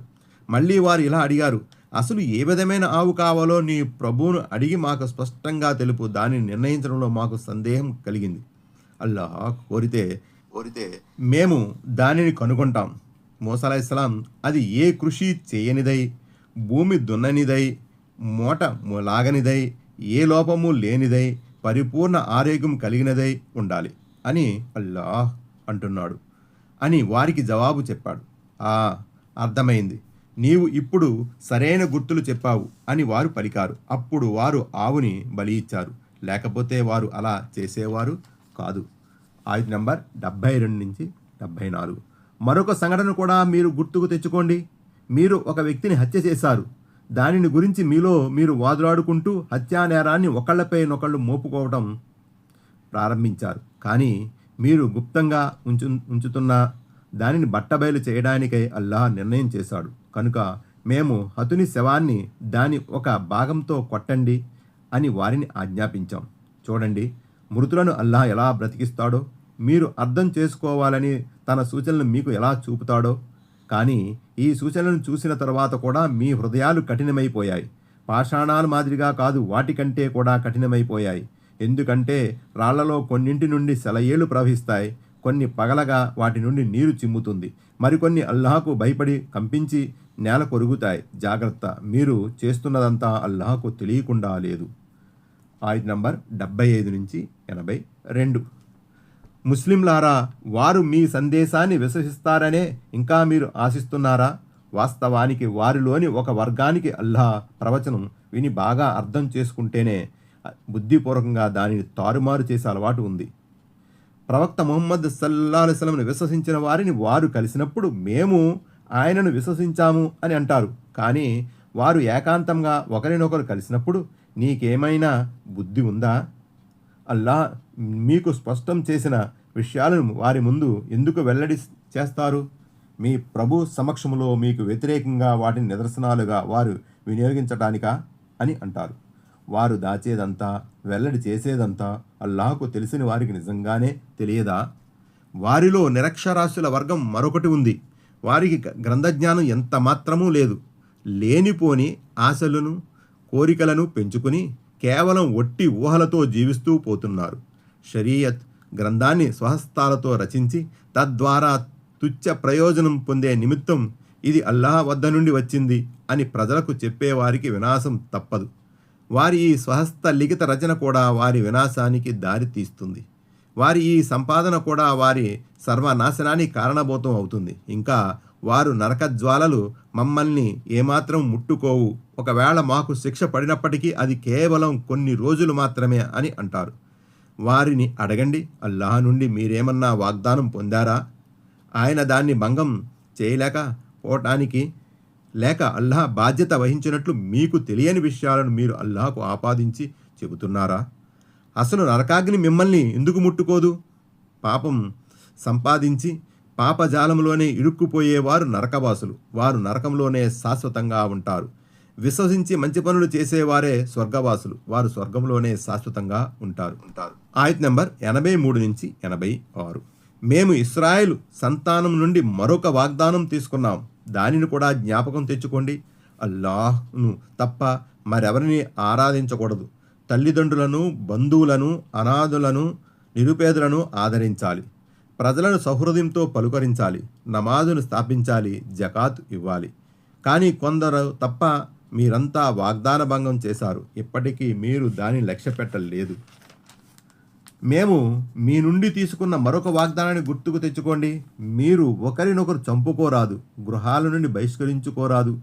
మళ్ళీ వారు ఇలా అడిగారు, అసలు ఏ విధమైన ఆవు కావాలో నీ ప్రభువును అడిగి మాకు స్పష్టంగా తెలుపు. దానిని నిర్ణయించడంలో మాకు సందేహం కలిగింది. అల్లాహ్ కోరితే మేము దానిని కనుగొంటాం. మూసా అలైహిస్సలాం అది ఏ కృషి చేయనిదై, భూమి దున్ననిదై, మూట లాగనిదై, ఏ లోపము లేనిదై, పరిపూర్ణ ఆరోగ్యం కలిగినదై ఉండాలి అని అల్లాహ్ అంటున్నాడు అని వారికి జవాబు చెప్పాడు. అర్థమైంది, నీవు ఇప్పుడు సరైన గుర్తులు చెప్పావు అని వారు పలికారు. అప్పుడు వారు ఆవుని బలి ఇచ్చారు. లేకపోతే వారు అలా చేసేవారు కాదు. ఆయత్ నంబర్ 72 నుంచి 74. మరొక సంఘటన కూడా మీరు గుర్తుకు తెచ్చుకోండి. మీరు ఒక వ్యక్తిని హత్య చేశారు. దానిని గురించి మీలో మీరు వాదులాడుకుంటూ హత్యా నేరాన్ని ఒకళ్ళపై నొకళ్ళు మోపుకోవటం ప్రారంభించారు. కానీ మీరు గుప్తంగా ఉంచుతున్న దానిని బట్టబయలు చేయడానికై అల్లాహ్ నిర్ణయం చేశాడు. కనుక మేము హతుని శవాన్ని దాని ఒక భాగంతో కొట్టండి అని వారిని ఆజ్ఞాపించాం. చూడండి, మృతులను అల్లాహ్ ఎలా బ్రతికిస్తాడో, మీరు అర్థం చేసుకోవాలని తన సూచనలు మీకు ఎలా చూపుతాడో. కానీ ఈ సూచనలను చూసిన తర్వాత కూడా మీ హృదయాలు కఠినమైపోయాయి. పాషాణాల మాదిరిగా కాదు, వాటికంటే కూడా కఠినమైపోయాయి. ఎందుకంటే రాళ్లలో కొన్నింటి నుండి సెలయేళ్లు ప్రవహిస్తాయి, కొన్ని పగలగా వాటి నుండి నీరు చిమ్ముతుంది, మరికొన్ని అల్లాహకు భయపడి కంపించి నేల కొరుగుతాయి. జాగ్రత్త, మీరు చేస్తున్నదంతా అల్లాహకు తెలియకుండా లేదు. ఆయత్ నంబర్ 75 నుంచి 82. ముస్లింలారా, వారు మీ సందేశాన్ని విశ్వసిస్తారనే ఇంకా మీరు ఆశిస్తున్నారా? వాస్తవానికి వారిలోని ఒక వర్గానికి అల్లాహ్ ప్రవచనం విని బాగా అర్థం చేసుకుంటేనే బుద్ధిపూర్వకంగా దానిని తారుమారు చేసే అలవాటు ఉంది. ప్రవక్త ముహమ్మద్ సల్లల్లాహు అలైహి వసల్లంను విశ్వసించిన వారిని వారు కలిసినప్పుడు మేము ఆయనను విశ్వసించాము అని అంటారు. కానీ వారు ఏకాంతంగా ఒకరినొకరు కలిసినప్పుడు నీకేమైనా బుద్ధి ఉందా? అల్లాహ్ మీకు స్పష్టం చేసిన విషయాలను వారి ముందు ఎందుకు వెల్లడి చేస్తారు? మీ ప్రభు సమక్షంలో మీకు వ్యతిరేకంగా వాటిని నిదర్శనాలుగా వారు వినియోగించటానికా అని అంటారు. వారు దాచేదంతా, వెల్లడి చేసేదంతా అల్లాహకు తెలిసిన వారికి నిజంగానే తెలియదా? వారిలో నిరక్షరాస్యుల వర్గం మరొకటి ఉంది. వారికి గ్రంథజ్ఞానం ఎంత మాత్రమూ లేదు. లేనిపోని ఆశలను కోరికలను పెంచుకుని కేవలం ఒట్టి ఊహలతో జీవిస్తూ పోతున్నారు. షరియత్ గ్రంథాన్ని స్వహస్తాలతో రచించి తద్వారా తుచ్చ ప్రయోజనం పొందే నిమిత్తం ఇది అల్లాహ్ వద్ద నుండి వచ్చింది అని ప్రజలకు చెప్పేవారికి వినాశం తప్పదు. వారి ఈ స్వహస్త లిఖిత రచన కూడా వారి వినాశానికి దారి తీస్తుంది. వారి ఈ సంపాదన కూడా వారి సర్వనాశనానికి కారణభూతం అవుతుంది. ఇంకా వారు నరకజ్వాలలు మమ్మల్ని ఏమాత్రం ముట్టుకోవు, ఒకవేళ మాకు శిక్ష పడినప్పటికీ అది కేవలం కొన్ని రోజులు మాత్రమే అని అంటారు. వారిని అడగండి, అల్లాహ్ నుండి మీరేమన్నా వాగ్దానం పొందారా? ఆయన దాన్ని భంగం చేయలేకపోవటానికి లేక అల్లాహ్ బాధ్యత వహించినట్లు మీకు తెలియని విషయాలను మీరు అల్లాహకు ఆపాదించి చెబుతున్నారా? అసలు నరకాగ్ని మిమ్మల్ని ఎందుకు ముట్టుకోదు? పాపం సంపాదించి పాపజాలంలోనే ఇరుక్కుపోయేవారు నరకవాసులు. వారు నరకంలోనే శాశ్వతంగా ఉంటారు. విశ్వసించి మంచి పనులు చేసేవారే స్వర్గవాసులు. వారు స్వర్గంలోనే శాశ్వతంగా ఉంటారు. ఆయత్ నెంబర్ 83 నుంచి 86. మేము ఇశ్రాయేలు సంతానం నుండి మరొక వాగ్దానం తీసుకున్నాం, దానిని కూడా జ్ఞాపకం తెచ్చుకోండి. అల్లాహ్ను తప్ప మరెవరిని ఆరాధించకూడదు. తల్లిదండ్రులను, బంధువులను, అనాథులను, నిరుపేదలను ఆదరించాలి. ప్రజలను సౌహృదయంతో పలుకరించాలి. నమాజును స్థాపించాలి. జకాత్ ఇవ్వాలి. కానీ కొందరు తప్ప మీరంతా వాగ్దాన భంగం చేశారు. ఇప్పటికీ మీరు దాన్ని లక్ష్య పెట్టలేదు. మేము మీ నుండి తీసుకున్న మరొక వాగ్దానాన్ని గుర్తుకు తెచ్చుకోండి. మీరు ఒకరినొకరు చంపుకోరాదు, గృహాల నుండి బహిష్కరించుకోరాదు.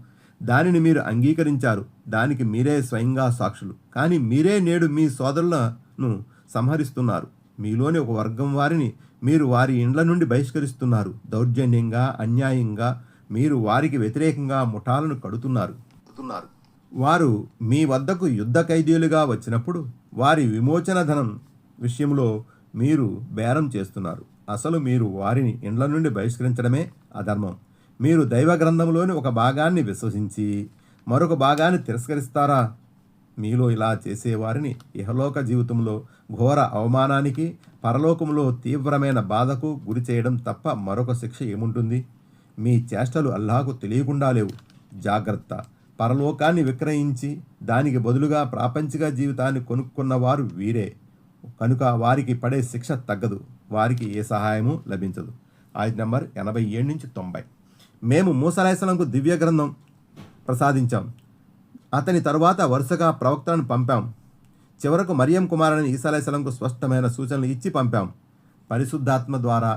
దానిని మీరు అంగీకరించారు. దానికి మీరే స్వయంగా సాక్షులు. కానీ మీరే నేడు మీ సోదరులను సంహరిస్తున్నారు. మీలోని ఒక వర్గం వారిని మీరు వారి ఇండ్ల నుండి బహిష్కరిస్తున్నారు. దౌర్జన్యంగా, అన్యాయంగా మీరు వారికి వ్యతిరేకంగా ముఠాలను కడుతున్నారు. వారు మీ వద్దకు యుద్ధ ఖైదీలుగా వచ్చినప్పుడు వారి విమోచన ధనం విషయంలో మీరు బేరం చేస్తున్నారు. అసలు మీరు వారిని ఇండ్ల నుండి బహిష్కరించడమే అధర్మం. మీరు దైవ గ్రంథంలోని ఒక భాగాన్ని విశ్వసించి మరొక భాగాన్ని తిరస్కరిస్తారా? మీలో ఇలా చేసేవారిని ఇహలోక జీవితంలో ఘోర అవమానానికి, పరలోకంలో తీవ్రమైన బాధకు గురి చేయడం తప్ప మరొక శిక్ష ఏముంటుంది? మీ చేష్టలు అల్లాహకు తెలియకుండా లేవు. జాగ్రత్త! పరలోకాన్ని విక్రయించి దానికి బదులుగా ప్రాపంచిక జీవితాన్ని కొనుక్కున్నవారు వీరే. కనుక వారికి పడే శిక్ష తగ్గదు, వారికి ఏ సహాయము లభించదు. ఆయత్ నెంబర్ 87 నుంచి 90. మేము మూసా అలైహిస్సలాంకు దివ్య గ్రంథం ప్రసాదించాం. అతని తరువాత వరుసగా ప్రవక్తలను పంపాం. చివరకు మరియం కుమారుని ఈసా అలైహిస్సలాంకు స్పష్టమైన సూచనలు ఇచ్చి పంపాం. పరిశుద్ధాత్మ ద్వారా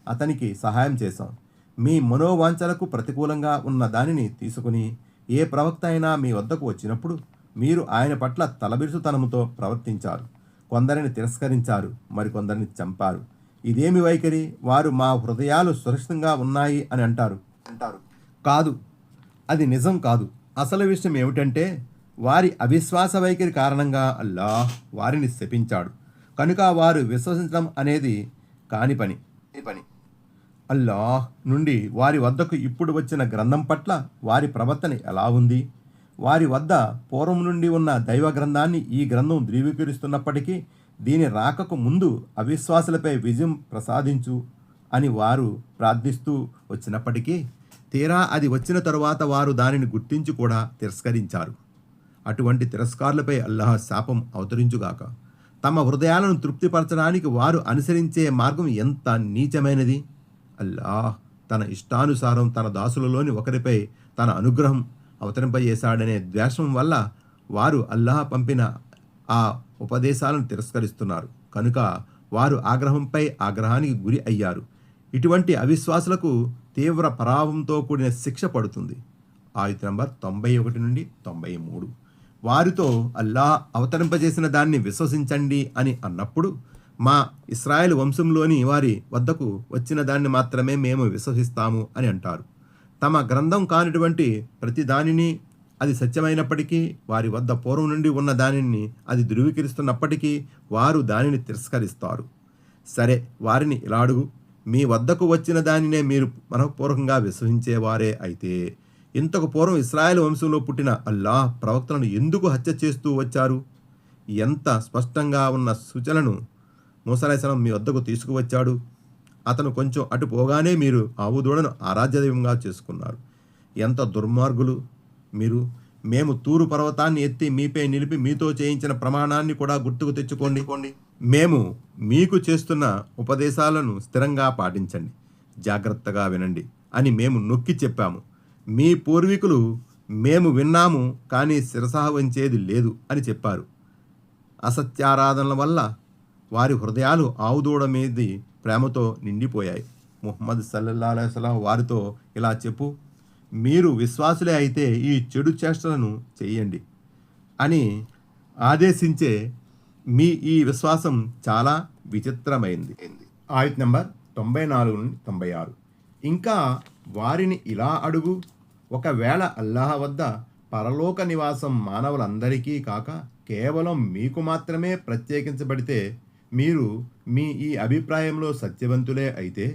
అతనికి సహాయం చేశాం. మీ మనోవాంఛలకు ప్రతికూలంగా ఉన్న దానిని తీసుకుని ఏ ప్రవక్త అయినా మీ వద్దకు వచ్చినప్పుడు మీరు ఆయన పట్ల తలబిరుసుతనముతో ప్రవర్తించారు. కొందరిని తిరస్కరించారు, మరికొందరిని చంపారు. ఇదేమి వైఖరి? వారు మా హృదయాలు సురక్షితంగా ఉన్నాయి అని అంటారు. కాదు, అది నిజం కాదు. అసలు విషయం ఏమిటంటే వారి అవిశ్వాస వైఖరి కారణంగా అల్లాహ్ వారిని శపించాడు. కనుక వారు విశ్వసించడం అనేది కాని పని. అల్లాహ్ నుండి వారి వద్దకు ఇప్పుడు వచ్చిన గ్రంథం పట్ల వారి ప్రవర్తన ఎలా ఉంది? వారి వద్ద పూర్వం నుండి ఉన్న దైవ గ్రంథాన్ని ఈ గ్రంథం ధృవీకరిస్తున్నప్పటికీ దీని రాకకు ముందు అవిశ్వాసులపై విజయం ప్రసాదించు అని వారు ప్రార్థిస్తూ వచ్చినప్పటికీ తీరా అది వచ్చిన తరువాత వారు దానిని గుర్తించి కూడా తిరస్కరించారు. అటువంటి తిరస్కారులపై అల్లాహ్ శాపం అవతరించుగాక. తమ హృదయాలను తృప్తిపరచడానికి వారు అనుసరించే మార్గం ఎంత నీచమైనది. అల్లాహ్ తన ఇష్టానుసారం తన దాసులలోని ఒకరిపై తన అనుగ్రహం అవతరింపజేశాడనే ద్వేషం వల్ల వారు అల్లాహ్ పంపిన ఆ ఉపదేశాలను తిరస్కరిస్తున్నారు. కనుక వారు ఆగ్రహంపై ఆగ్రహానికి గురి అయ్యారు. ఇటువంటి అవిశ్వాసులకు తీవ్ర పరాభంతో కూడిన శిక్ష పడుతుంది. ఆయత్ నంబర్ 91 నుండి 93. వారితో అల్లాహ్ అవతరింపజేసిన దాన్ని విశ్వసించండి అని అన్నప్పుడు మా ఇశ్రాయేలు వంశంలోని వారి వద్దకు వచ్చిన దాన్ని మాత్రమే మేము విశ్వసిస్తాము అని అంటారు. తమ గ్రంథం కానిటువంటి ప్రతి దానిని అది సత్యమైనప్పటికీ వారి వద్ద పూర్వం నుండి ఉన్న దానిని అది ధృవీకరిస్తున్నప్పటికీ వారు దానిని తిరస్కరిస్తారు. సరే, వారిని ఇలా అడుగు, మీ వద్దకు వచ్చిన దానినే మీరు మనఃపూర్వకంగా విశ్వసించేవారే అయితే ఇంతకు పూర్వం ఇశ్రాయేలు వంశంలో పుట్టిన అల్లాహ్ ప్రవక్తలను ఎందుకు హత్య చేస్తూ వచ్చారు? ఎంత స్పష్టంగా ఉన్న సూచనలను మూసా అలైహిస్సలాం మీ వద్దకు తీసుకువచ్చాడు. అతను కొంచెం అటు పోగానే మీరు ఆవు దూడను ఆరాధ్యదైవంగా చేసుకున్నారు. ఎంత దుర్మార్గులు మీరు! మేము తూరు పర్వతాన్ని ఎత్తి మీపై నిలిపి మీతో చేయించిన ప్రమాణాన్ని కూడా గుర్తుకు తెచ్చుకోండి. మేము మీకు చేస్తున్న ఉపదేశాలను స్థిరంగా పాటించండి, జాగ్రత్తగా వినండి అని మేము నొక్కి చెప్పాము. మీ పూర్వీకులు మేము విన్నాము కానీ శిరసాహ వంచేది లేదు అని చెప్పారు. అసత్యారాధనల వల్ల వారి హృదయాలు ఆవుదూడ మీది ప్రేమతో నిండిపోయాయి. ముహమ్మద్ సల్లల్లాహు అలైహి వసల్లం వారితో ఇలా చెప్పు, మీరు విశ్వాసులే అయితే ఈ చెడు చేష్టలను చేయండి అని ఆదేశించే మీ ఈ విశ్వాసం చాలా విచిత్రమైంది. ఆయత్ నంబర్ 94 నుండి 96. ఇంకా వారిని ఇలా అడుగు, ఒకవేళ అల్లాహ్ వద్ద పరలోక నివాసం మానవులందరికీ కాక కేవలం మీకు మాత్రమే ప్రత్యేకించబడితే మీరు మీ ఈ అభిప్రాయంలో సత్యవంతులే అయితే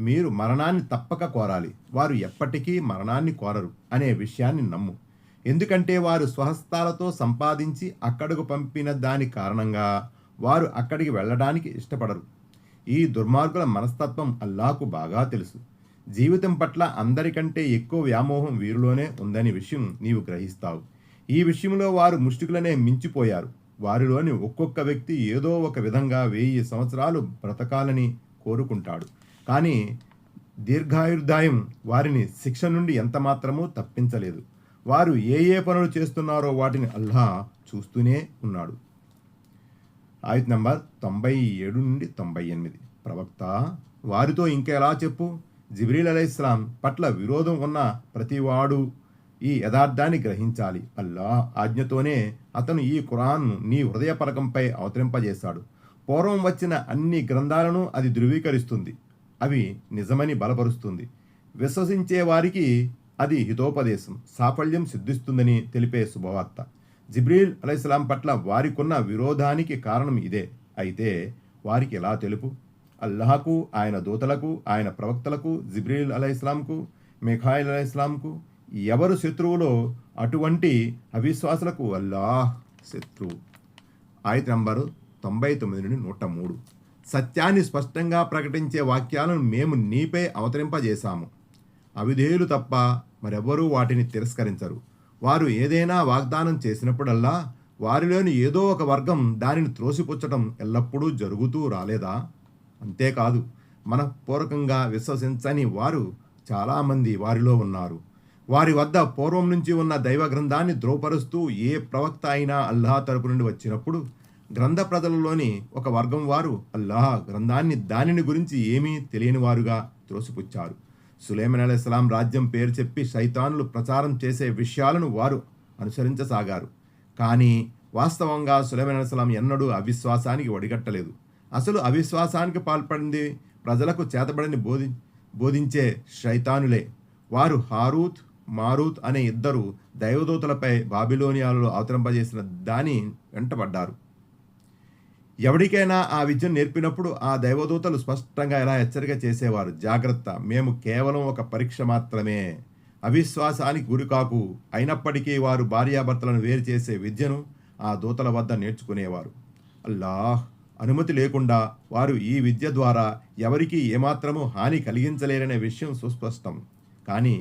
మీరు మరణాన్ని తప్పక కోరాలి. వారు ఎప్పటికీ మరణాన్ని కోరరు అనే విషయాన్ని నమ్ము. ఎందుకంటే వారు స్వహస్తాలతో సంపాదించి అక్కడకు పంపిన దాని కారణంగా వారు అక్కడికి వెళ్ళడానికి ఇష్టపడరు. ఈ దుర్మార్గుల మనస్తత్వం అల్లాహ్కు బాగా తెలుసు. జీవితం పట్ల అందరికంటే ఎక్కువ వ్యామోహం వీరిలోనే ఉందని విషయం నీవు గ్రహిస్తావు. ఈ విషయంలో వారు ముష్టికులనే మించిపోయారు. వారిలోని ఒక్కొక్క వ్యక్తి ఏదో ఒక విధంగా 1000 సంవత్సరాలు బ్రతకాలని కోరుకుంటాడు. కానీ దీర్ఘాయుర్దాయం వారిని శిక్ష నుండి ఎంతమాత్రమూ తప్పించలేదు. వారు ఏ పనులు చేస్తున్నారో వాటిని అల్లాహ్ చూస్తూనే ఉన్నాడు. ఆయత్ నంబర్ 97 నుండి 98. ప్రవక్త వారితో ఇంకెలా చెప్పు, జిబ్రీల్ అలైహిస్సలాం పట్ల విరోధం ఉన్న ప్రతివాడు ఈ యథార్థాన్ని గ్రహించాలి. అల్లాహ్ ఆజ్ఞతోనే అతను ఈ ఖురాన్ను నీ హృదయ పలకంపై అవతరింపజేశాడు. పూర్వం వచ్చిన అన్ని గ్రంథాలను అది ధృవీకరిస్తుంది, అవి నిజమని బలపరుస్తుంది. విశ్వసించే వారికి అది హితోపదేశం, సాఫల్యం సిద్ధిస్తుందని తెలిపే శుభవార్త. జిబ్రీల్ అలైహిస్సలాం పట్ల వారికున్న విరోధానికి కారణం ఇదే. అయితే వారికి ఎలా తెలుపు, అల్లాహకు, ఆయన దూతలకు, ఆయన ప్రవక్తలకు, జిబ్రీల్ అలైహిస్సలాంకు, మిఖాయిల్ అలైహిస్సలాంకు ఎవరు శత్రువులో అటువంటి అవిశ్వాసులకు అల్లాహ్ శత్రువు. ఆయత్ నంబరు 99 నుండి 103. సత్యాన్ని స్పష్టంగా ప్రకటించే వాక్యాలను మేము నీపై అవతరింపజేశాము. అవిధేయులు తప్ప మరెవ్వరూ వాటిని తిరస్కరించరు. వారు ఏదైనా వాగ్దానం చేసినప్పుడల్లా వారిలోని ఏదో ఒక వర్గం దానిని త్రోసిపుచ్చటం ఎల్లప్పుడూ జరుగుతూ రాలేదా? అంతేకాదు, మనఃపూర్వకంగా విశ్వసించని వారు చాలామంది వారిలో ఉన్నారు. వారి వద్ద పూర్వం నుంచి ఉన్న దైవ గ్రంథాన్ని ద్రోపరుస్తూ ఏ ప్రవక్త అయినా అల్లాహ్ తరపు నుండి వచ్చినప్పుడు గ్రంథ ప్రజలలోని ఒక వర్గం వారు అల్లాహ్ గ్రంథాన్ని దానిని గురించి ఏమీ తెలియని వారుగా త్రోసిపుచ్చారు. సులైమాన్ అలైహిస్సలాం రాజ్యం పేరు చెప్పి శైతానులు ప్రచారం చేసే విషయాలను వారు అనుసరించసాగారు. కానీ వాస్తవంగా సులైమాన్ అలైహిస్సలాం ఎన్నడూ అవిశ్వాసానికి ఒడిగట్టలేదు. అసలు అవిశ్వాసానికి పాల్పడింది ప్రజలకు చేతబడిని బోధించే శైతానులే. వారు హారూత్ మారూత్ అనే 2 దైవదూతలపై బాబిలోనియాలో అవతరింపజేసిన దాని వెంటబడ్డారు. ఎవరికైనా ఆ విద్యను నేర్పినప్పుడు ఆ దైవదూతలు స్పష్టంగా ఇలా హెచ్చరిక చేసేవారు, జాగ్రత్త, మేము కేవలం ఒక పరీక్ష మాత్రమే, అవిశ్వాసానికి గురికాకు. అయినప్పటికీ వారు భార్యాభర్తలను వేరు చేసే విద్యను ఆ దూతల వద్ద నేర్చుకునేవారు. అల్లాహ్ అనుమతి లేకుండా వారు ఈ విద్య ద్వారా ఎవరికీ ఏమాత్రమూ హాని కలిగించలేరనే విషయం సుస్పష్టం. కానీ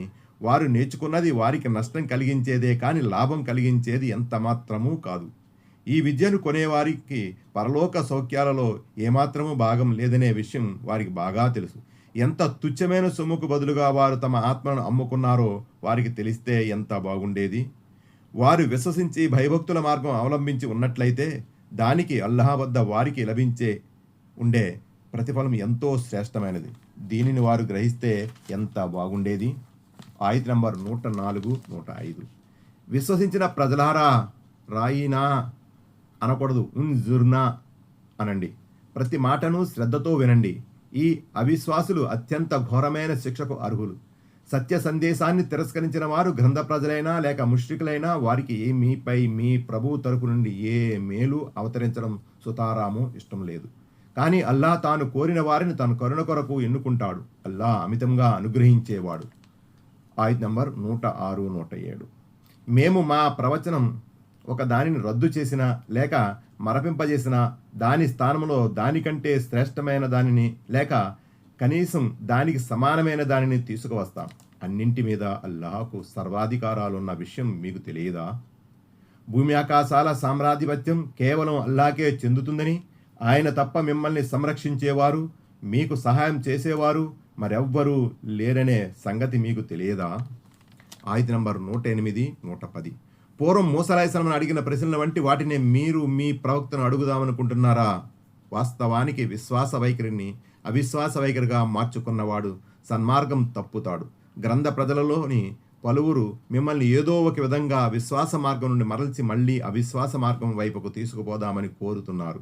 వారు నేర్చుకున్నది వారికి నష్టం కలిగించేదే కానీ లాభం కలిగించేది ఎంత మాత్రమూ కాదు. ఈ విద్యను కొనేవారికి పరలోక సౌఖ్యాలలో ఏమాత్రమూ భాగం లేదనే విషయం వారికి బాగా తెలుసు. ఎంత తుచ్చమైన సొమ్ముకు బదులుగా వారు తమ ఆత్మను అమ్ముకున్నారో వారికి తెలిస్తే ఎంత బాగుండేది. వారు విశ్వసించి భయభక్తుల మార్గం అవలంబించి ఉన్నట్లయితే దానికి అల్లాహ్ వద్ద వారికి లభించే ఉండే ప్రతిఫలం ఎంతో శ్రేష్టమైనది. దీనిని వారు గ్రహిస్తే ఎంత బాగుండేది. ఆయత్ నంబర్ 104, 105. విశ్వసించిన ప్రజలారా, రాయినా అనకూడదు, ఉన్జుర్నా అనండి. ప్రతి మాటను శ్రద్ధతో వినండి. ఈ అవిశ్వాసులు అత్యంత ఘోరమైన శిక్షకు అర్హులు. సత్య సందేశాన్ని తిరస్కరించిన వారు గ్రంథ ప్రజలైనా లేక ముష్రికులైనా వారికి మీపై మీ ప్రభువు తరపు నుండి ఏ మేలు అవతరించడం సుతారాము ఇష్టం లేదు. కానీ అల్లాహ్ తాను కోరిన వారిని తన కరుణ కొరకు ఎన్నుకుంటాడు. అల్లాహ్ అమితంగా అనుగ్రహించేవాడు. ఆయత్ నంబర్ 106, 107. మేము మా ప్రవచనం ఒక దానిని రద్దు చేసిన లేక మరపింపజేసిన దాని స్థానంలో దానికంటే శ్రేష్టమైన దానిని లేక కనీసం దానికి సమానమైన దానిని తీసుకువస్తాం. అన్నింటి మీద అల్లాహకు సర్వాధికారాలున్న విషయం మీకు తెలియదా? భూమి ఆకాశాల సామ్రాధిపత్యం కేవలం అల్లాహకే చెందుతుందని, ఆయన తప్ప మిమ్మల్ని సంరక్షించేవారు, మీకు సహాయం చేసేవారు మరెవ్వరూ లేరనే సంగతి మీకు తెలియదా? ఆయత నంబర్ 108, 110. పూర్వం మూసా అలైహిస్సలాం అడిగిన ప్రశ్నల వంటి వాటినే మీరు మీ ప్రవక్తను అడుగుదామనుకుంటున్నారా? వాస్తవానికి విశ్వాస వైఖరిని అవిశ్వాస వైఖరిగా మార్చుకున్నవాడు సన్మార్గం తప్పుతాడు. గ్రంథ ప్రజలలోని పలువురు మిమ్మల్ని ఏదో ఒక విధంగా విశ్వాస మార్గం నుండి మరల్చి మళ్ళీ అవిశ్వాస మార్గం వైపుకు తీసుకుపోదామని కోరుతున్నారు.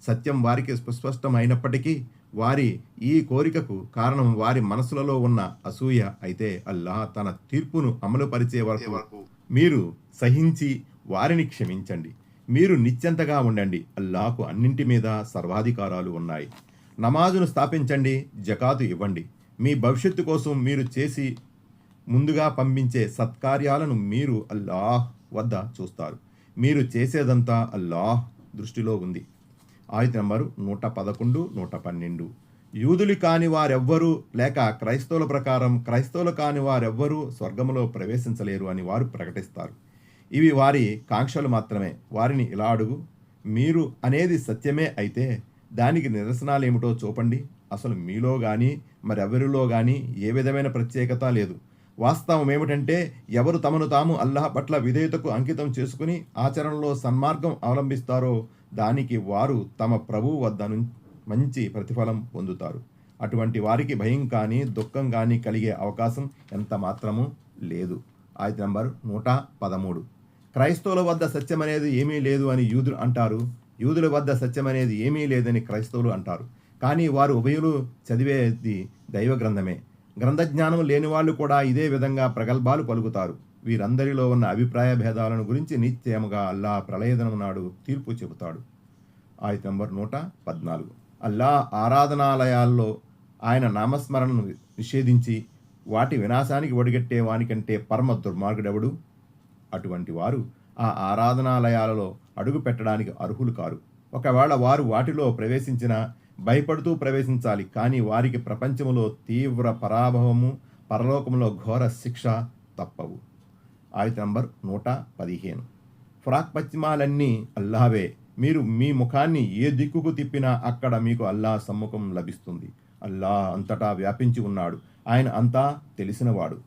సత్యం వారికి సుస్పష్టమైనప్పటికీ వారి ఈ కోరికకు కారణం వారి మనసులలో ఉన్న అసూయ. అయితే అల్లాహ్ తన తీర్పును అమలుపరిచే వరకు మీరు సహించి వారిని క్షమించండి. మీరు నిశ్చింతగా ఉండండి. అల్లాహ్కు అన్నింటి మీద సర్వాధికారాలు ఉన్నాయి. నమాజును స్థాపించండి, జకాతు ఇవ్వండి. మీ భవిష్యత్తు కోసం మీరు చేసి ముందుగా పంపించే సత్కార్యాలను మీరు అల్లాహ్ వద్ద చూస్తారు. మీరు చేసేదంతా అల్లాహ్ దృష్టిలో ఉంది. ఆయత నంబరు 111, 112. యూదులు కాని వారెవ్వరూ లేక క్రైస్తవుల ప్రకారం క్రైస్తవులు కాని వారెవ్వరూ స్వర్గంలో ప్రవేశించలేరు అని వారు ప్రకటిస్తారు. ఇవి వారి కాంక్షలు మాత్రమే. వారిని ఇలా అడుగు, మీరు అనేది సత్యమే అయితే దానికి నిరసనాలేమిటో చూపండి. అసలు మీలో కానీ మరెవరిలో కానీ ఏ విధమైన ప్రత్యేకత లేదు. వాస్తవం ఏమిటంటే ఎవరు తమను తాము అల్లాహ్ పట్ల విధేయతకు అంకితం చేసుకుని ఆచరణలో సన్మార్గం అవలంబిస్తారో దానికి వారు తమ ప్రభువు వద్ద మంచి ప్రతిఫలం పొందుతారు. అటువంటి వారికి భయం కానీ దుఃఖం కానీ కలిగే అవకాశం ఎంత మాత్రమూ లేదు. ఆయత నంబర్ 113. క్రైస్తవుల వద్ద సత్యం అనేది ఏమీ లేదు అని యూదులు అంటారు. యూదుల వద్ద సత్యం అనేది ఏమీ లేదని క్రైస్తవులు అంటారు. కానీ వారు ఉభయులు చదివేది దైవ గ్రంథమే. గ్రంథజ్ఞానం లేని వాళ్ళు కూడా ఇదే విధంగా ప్రగల్భాలు పలుకుతారు. వీరందరిలో ఉన్న అభిప్రాయ భేదాలను గురించి నిశ్చయముగా అల్లాహ్ ప్రళయదనం నాడు తీర్పు చెబుతాడు. ఆయత నంబర్ 114. అల్లాహ్ ఆరాధనాలయాల్లో ఆయన నామస్మరణను నిషేధించి వాటి వినాశానికి ఒడిగట్టే వానికంటే పరమ దుర్మార్గుడెవడు? అటువంటి వారు ఆ ఆరాధనాలయాలలో అడుగు పెట్టడానికి అర్హులు కారు. ఒకవేళ వారు వాటిలో ప్రవేశించినా భయపడుతూ ప్రవేశించాలి. కానీ వారికి ప్రపంచంలో తీవ్ర పరాభవము, పరలోకంలో ఘోర శిక్ష తప్పవు. ఆయత నంబర్ 115. ఫ్రాక్ పశ్చిమాలన్నీ అల్లాహవే. మీరు మీ ముఖాన్ని ఏ దిక్కుకు తిప్పినా అక్కడ మీకు అల్లాహ్ సమ్ముఖం లభిస్తుంది. అల్లాహ్ అంతటా వ్యాపించి ఉన్నాడు. ఆయన అంతా తెలిసినవాడు.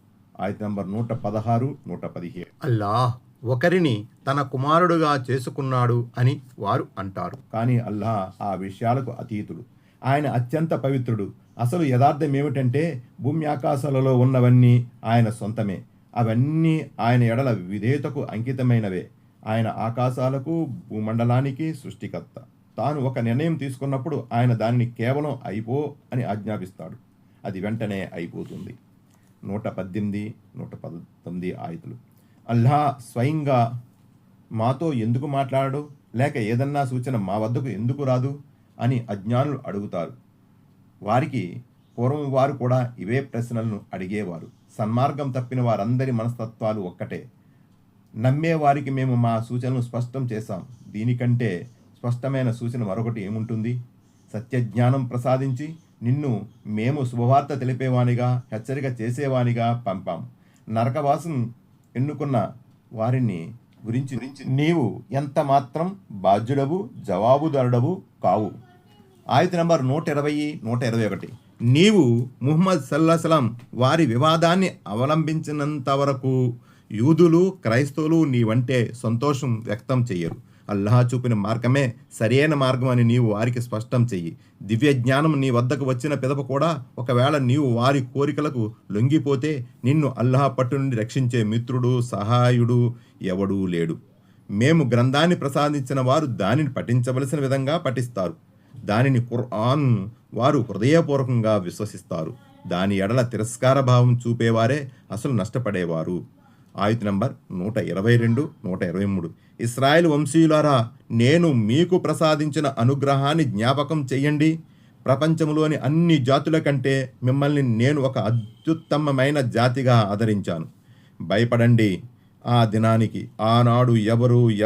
ఆయత నంబర్ 116, 117. అల్లాహ్ ఒకరిని తన కుమారుడుగా చేసుకున్నాడు అని వారు అంటారు. కానీ అల్లాహ్ ఆ విషయాలకు అతీతుడు. ఆయన అత్యంత పవిత్రుడు. అసలు యథార్థం ఏమిటంటే భూమి ఆకాశాలలో ఉన్నవన్నీ ఆయన సొంతమే. అవన్నీ ఆయన ఎడల విధేయతకు అంకితమైనవే. ఆయన ఆకాశాలకు భూమండలానికి సృష్టికర్త. తాను ఒక నిర్ణయం తీసుకున్నప్పుడు ఆయన దానిని కేవలం అయిపో అని ఆజ్ఞాపిస్తాడు. అది వెంటనే అయిపోతుంది. 118, 119 ఆయతులు. అల్లాహ్ స్వయంగా మాతో ఎందుకు మాట్లాడడు, లేక ఏదన్నా సూచన మా వద్దకు ఎందుకు రాదు అని అజ్ఞానులు అడుగుతారు. వారికి పూర్వం వారు కూడా ఇవే ప్రశ్నలను అడిగేవారు. సన్మార్గం తప్పిన వారందరి మనస్తత్వాలు ఒక్కటే. నమ్మే వారికి మేము మా సూచనలు స్పష్టం చేశాం. దీనికంటే స్పష్టమైన సూచన మరొకటి ఏముంటుంది? సత్యజ్ఞానం ప్రసాదించి నిన్ను మేము శుభవార్త తెలిపేవానిగా హెచ్చరిక చేసేవానిగా పంపాం. నరకవాసం ఎన్నుకున్న వారిని గురించి నీవు ఎంత మాత్రం బాధ్యుడవు, జవాబుదారుడవు కావు. ఆయత నంబర్ 120, 121. నీవు ముహమ్మద్ సల్లల్లాహు వారి వివాదాన్ని అవలంబించినంత వరకు యూదులు క్రైస్తవులు నీవంటే సంతోషం వ్యక్తం చెయ్యరు. అల్లాహ్ చూపిన మార్గమే సరైన మార్గం అని నీవు వారికి స్పష్టం చెయ్యి. దివ్య జ్ఞానం నీ వద్దకు వచ్చిన పిదప కూడా ఒకవేళ నీవు వారి కోరికలకు లొంగిపోతే నిన్ను అల్లాహ్ పట్టు నుండి రక్షించే మిత్రుడు, సహాయుడు ఎవడూ లేడు. మేము గ్రంథాన్ని ప్రసాదించిన వారు దానిని పఠించవలసిన విధంగా పఠిస్తారు. దానిని ఖుర్ఆన్ వారు హృదయపూర్వకంగా విశ్వసిస్తారు. దాని ఎడల తిరస్కార భావం చూపేవారే అసలు నష్టపడేవారు. ఆయత నంబర్ 122, 123. ఇశ్రాయేలు వంశీయులారా, నేను మీకు ప్రసాదించిన అనుగ్రహాన్ని జ్ఞాపకం చెయ్యండి. ప్రపంచంలోని అన్ని జాతుల కంటే మిమ్మల్ని నేను ఒక అత్యుత్తమమైన జాతిగా ఆదరించాను. భయపడండి ఆ దినానికి. ఆనాడు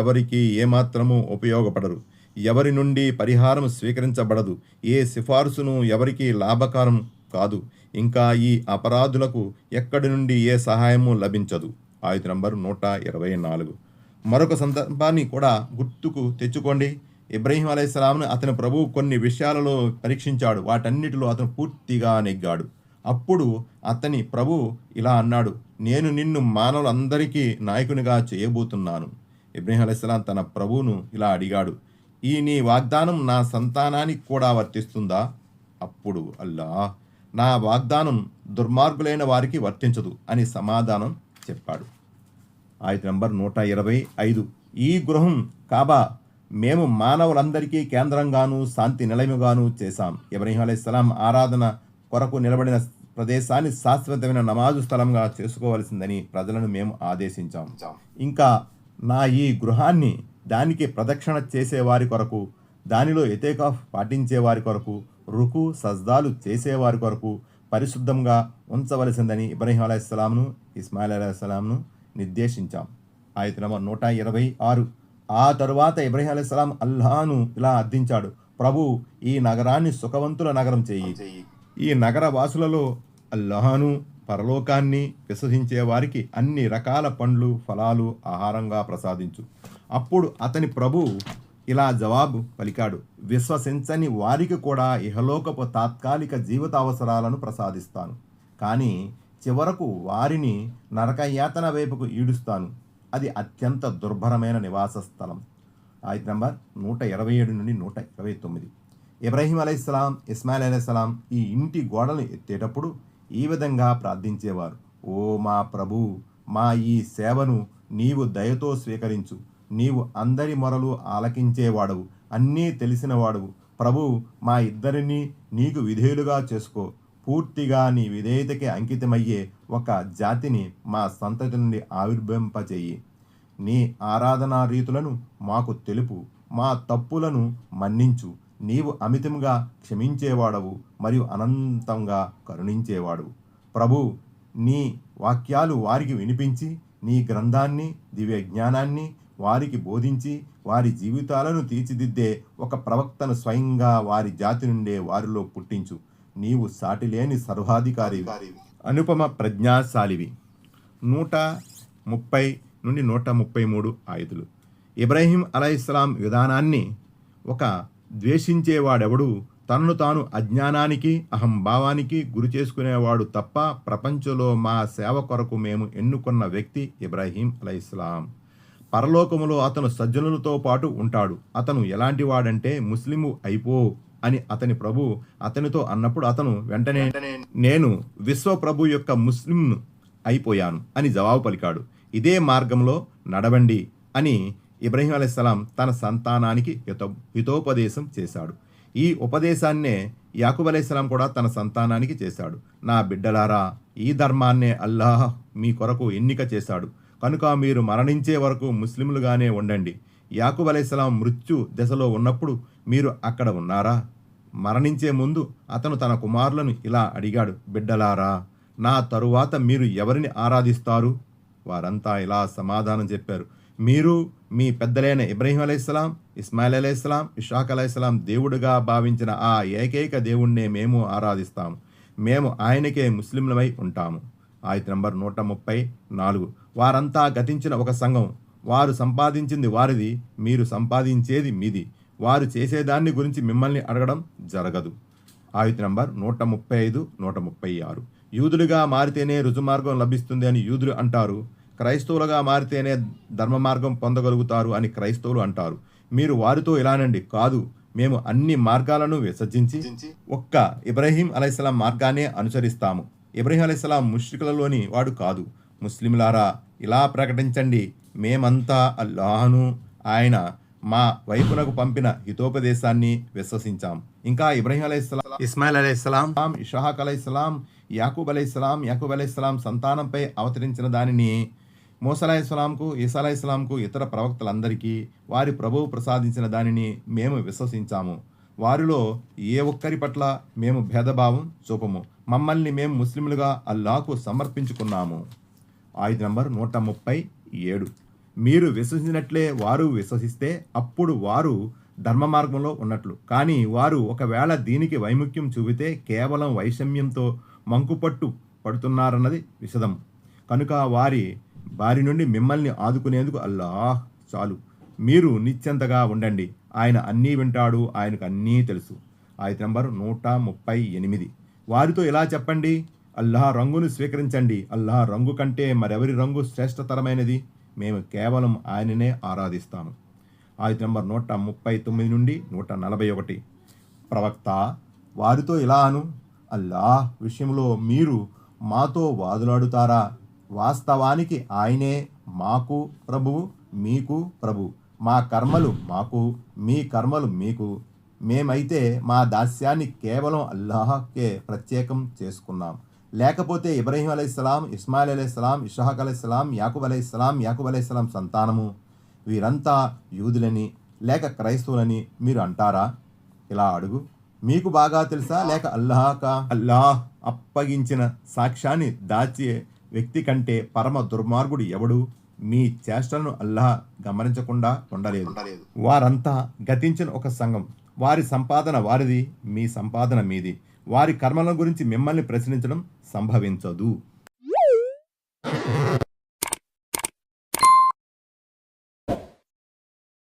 ఎవరికి ఏమాత్రమూ ఉపయోగపడరు. ఎవరి నుండి పరిహారం స్వీకరించబడదు. ఏ సిఫార్సును ఎవరికి లాభకరం కాదు. ఇంకా ఈ అపరాధులకు ఎక్కడి నుండి ఏ సహాయము లభించదు. ఆయత నంబర్ 124. మరొక సందర్భాన్ని కూడా గుర్తుకు తెచ్చుకోండి. ఇబ్రహీం అలైహిస్సలాంను అతని ప్రభువు కొన్ని విషయాలలో పరీక్షించాడు. వాటన్నిటిలో అతను పూర్తిగా నెగ్గాడు. అప్పుడు అతని ప్రభు ఇలా అన్నాడు, నేను నిన్ను మానవులందరికీ నాయకునిగా చేయబోతున్నాను. ఇబ్రహీం అలైహిస్సలాం తన ప్రభువును ఇలా అడిగాడు, ఈ నీ వాగ్దానం నా సంతానానికి కూడా వర్తిస్తుందా? అప్పుడు అల్లాహ్, నా వాగ్దానం దుర్మార్గులైన వారికి వర్తించదు అని సమాధానం చెప్పాడు. ఆయత నంబర్ 125. ఈ గృహం కాబా మేము మానవులందరికీ కేంద్రంగాను శాంతి నిలయముగాను చేశాం. ఇబ్రహీం అలైహిస్సలాం ఆరాధన కొరకు నిలబడిన ప్రదేశాన్ని శాశ్వతమైన నమాజు స్థలంగా చేసుకోవలసిందని ప్రజలను మేము ఆదేశించాం. ఇంకా నా ఈ గృహాన్ని దానికి ప్రదక్షిణ చేసేవారి కొరకు, దానిలో ఎతేకాఫ్ పాటించేవారి కొరకు, రుకు సజ్దాలు చేసేవారి కొరకు పరిశుద్ధంగా ఉంచవలసిందని ఇబ్రహీం అలైహిస్సలాంను, ఇస్మాయిల్ అలైహిస్సలాంను నిర్దేశించాం. ఆయత నంబర్ 126. ఆ తరువాత ఇబ్రహీం అలైహిస్సలాం అల్లాహ్ను ఇలా అర్థించాడు, ప్రభు, ఈ నగరాన్ని సుఖవంతుల నగరం చెయ్యి. ఈ నగర వాసులలో అల్లాహ్ను, పరలోకాన్ని విశ్వసించే వారికి అన్ని రకాల పండ్లు ఫలాలు ఆహారంగా ప్రసాదించు. అప్పుడు అతని ప్రభు ఇలా జవాబు పలికాడు, విశ్వసించని వారికి కూడా ఇహలోకపు తాత్కాలిక జీవిత అవసరాలను ప్రసాదిస్తాను, కానీ చివరకు వారిని నరకయాతన వైపుకు ఈడుస్తాను. అది అత్యంత దుర్భరమైన నివాస స్థలం. ఆయత నంబర్ 127 నుండి 129. ఇబ్రహీం అలైహిస్సలాం, ఇస్మాయిల్ అలైహిస్సలాం ఈ ఇంటి గోడలను ఎత్తేటప్పుడు ఈ విధంగా ప్రార్థించేవారు, ఓ మా ప్రభు, మా ఈ సేవను నీవు దయతో స్వీకరించు. నీవు అందరి మొరలు ఆలకించేవాడవు, అన్నీ తెలిసినవాడవు. ప్రభు, మా ఇద్దరిని నీకు విధేయులుగా చేసుకో. పూర్తిగా నీ విధేయతకి అంకితమయ్యే ఒక జాతిని మా సంతతి నుండి ఆవిర్భవింపచేయి. నీ ఆరాధనా రీతులను మాకు తెలుపు, మా తప్పులను మన్నించు. నీవు అమితంగా క్షమించేవాడవు మరియు అనంతంగా కరుణించేవాడు. ప్రభు, నీ వాక్యాలు వారికి వినిపించి, నీ గ్రంథాన్ని, దివ్య జ్ఞానాన్ని వారికి బోధించి, వారి జీవితాలను తీర్చిదిద్దే ఒక ప్రవక్తను స్వయంగా వారి జాతి నుండే వారిలో పుట్టించు. నీవు సాటిలేని సర్వాధికారివి, అనుపమ ప్రజ్ఞాశాలివి. 130 నుండి 133 ఆయతులు. ఇబ్రహీం అలైహిస్సలాం విధానాన్ని ఒక ద్వేషించేవాడెవడు తనను తాను అజ్ఞానానికి, అహంభావానికి గురి చేసుకునేవాడు తప్ప ప్రపంచంలో మా సేవ కొరకు మేము ఎన్నుకున్న వ్యక్తి ఇబ్రహీం అలైహిస్సలాం. పరలోకములో అతను సజ్జనులతో పాటు ఉంటాడు. అతను ఎలాంటి వాడంటే ముస్లిము అయిపో అని అతని ప్రభు అతనితో అన్నప్పుడు అతను వెంటనే నేను విశ్వ ప్రభు యొక్క ముస్లింను అయిపోయాను అని జవాబు పలికాడు. ఇదే మార్గంలో నడవండి అని ఇబ్రహీం అలైహిస్సలాం తన సంతానానికి హితోపదేశం చేశాడు. ఈ ఉపదేశాన్నే యాకూబ్ అలైహిస్సలాం కూడా తన సంతానానికి చేశాడు. నా బిడ్డలారా, ఈ ధర్మాన్నే అల్లాహ్ మీ కొరకు ఎన్నిక చేశాడు, కనుక మీరు మరణించే వరకు ముస్లింలుగానే ఉండండి. యాకూబ్ అలైహిస్సలాం మృత్యు దశలో ఉన్నప్పుడు మీరు అక్కడ ఉన్నారా? మరణించే ముందు అతను తన కుమారులను ఇలా అడిగాడు, బిడ్డలారా, నా తరువాత మీరు ఎవరిని ఆరాధిస్తారు? వారంతా ఇలా సమాధానం చెప్పారు, మీరు మీ పెద్దలైన ఇబ్రహీం అలైహిస్సలాం, ఇస్మాయిల్ అలైహిస్సలాం, ఇషాక్ అలైహిస్సలాం దేవుడుగా భావించిన ఆ ఏకైక దేవుణ్ణే మేము ఆరాధిస్తాము. మేము ఆయనకే ముస్లింలమై ఉంటాము. ఆయత నంబర్ 134. వారంతా గతించిన ఒక సంఘం. వారు సంపాదించింది వారిది, మీరు సంపాదించేది మీది. వారు చేసేదాన్ని గురించి మిమ్మల్ని అడగడం జరగదు. ఆయత నంబర్ 135, 136. యూదులుగా మారితేనే రుజుమార్గం లభిస్తుంది అని యూదులు అంటారు. క్రైస్తవులుగా మారితేనే ధర్మ మార్గం పొందగలుగుతారు అని క్రైస్తవులు అంటారు. మీరు వారితో ఇలానండి, కాదు, మేము అన్ని మార్గాలను విసర్జించి ఒక్క ఇబ్రహీం అలైహిస్సలాం మార్గాన్నే అనుసరిస్తాము. ఇబ్రహీం అలైహిస్సలాం ముష్రికులలోని వాడు కాదు. ముస్లింలారా, ఇలా ప్రకటించండి, మేమంతా అల్లాహ్ను, ఆయన మా వైపునకు పంపిన హితోపదేశాన్ని విశ్వసించాం. ఇంకా ఇబ్రహీం అలైహిస్సలాం, ఇస్మాయిల్ అలైహిస్సలాం, ఇషాక్ అలైహిస్సలాం, యాకూబ్ అలైహిస్సలాం సంతానంపై అవతరించిన దానిని మూసా అలైహిస్సలాంకు, ఈసా అలైహిస్సలాంకు, ఇతర ప్రవక్తలందరికీ వారి ప్రభువు ప్రసాదించిన దానిని మేము విశ్వసించాము. వారిలో ఏ ఒక్కరి పట్ల మేము భేదభావం చూపము. మమ్మల్ని మేము ముస్లింలుగా అల్లాహ్కు సమర్పించుకున్నాము. ఆయత నంబర్ 137. మీరు విశ్వసించినట్లే వారు విశ్వసిస్తే అప్పుడు వారు ధర్మ మార్గంలో ఉన్నట్లు. కానీ వారు ఒకవేళ దీనికి వైముఖ్యం చూపితే కేవలం వైషమ్యంతో మంకుపట్టు పడుతున్నారన్నది విషదం. కనుక వారి బారి నుండి మిమ్మల్ని ఆదుకునేందుకు అల్లాహ్ చాలు. మీరు నిశ్చింతగా ఉండండి, ఆయన అన్నీ వింటాడు, ఆయనకు అన్నీ తెలుసు. ఆయత నంబర్ 138. వారితో ఇలా చెప్పండి, అల్లాహ్ రంగును స్వీకరించండి. అల్లాహ్ రంగు కంటే మరెవరి రంగు శ్రేష్టతరమైనది? మేము కేవలం ఆయననే ఆరాధిస్తాము. ఆయత నంబర్ 139 నుండి 141. ప్రవక్త వారితో ఇలా అను, అల్లాహ్ విషయంలో మీరు మాతో వాదులాడుతారా? వాస్తవానికి ఆయనే మాకు ప్రభువు, మీకు ప్రభు. మా కర్మలు మాకు, మీ కర్మలు మీకు. మేమైతే మా దాస్యాన్ని కేవలం అల్లాహకే ప్రత్యేకం చేసుకున్నాం. లేకపోతే ఇబ్రాహీం అలైహిస్సలాం, ఇస్మాయిల్ అలైహిస్సలాం, ఇస్హాక్ అలైహిస్సలాం, యాకూబ్ అలైహిస్సలాం సంతానము. వీరంతా యూదులని లేక క్రైస్తవులని మీరు అంటారా? ఇలా అడుగు. మీకు బాగా తెలుసా లేక అల్లాహ్ అప్పగించిన సాక్ష్యాన్ని దాచే వ్యక్తి కంటే పరమ దుర్మార్గుడు ఎవడు? మీ చేష్టలను అల్లాహ్ గమనించకుండా ఉండలేదు. వారంతా గతించిన ఒక సంఘం. వారి సంపాదన వారిది, మీ సంపాదన మీది. వారి కర్మల గురించి మిమ్మల్ని ప్రశ్నించడం సంభవించదు.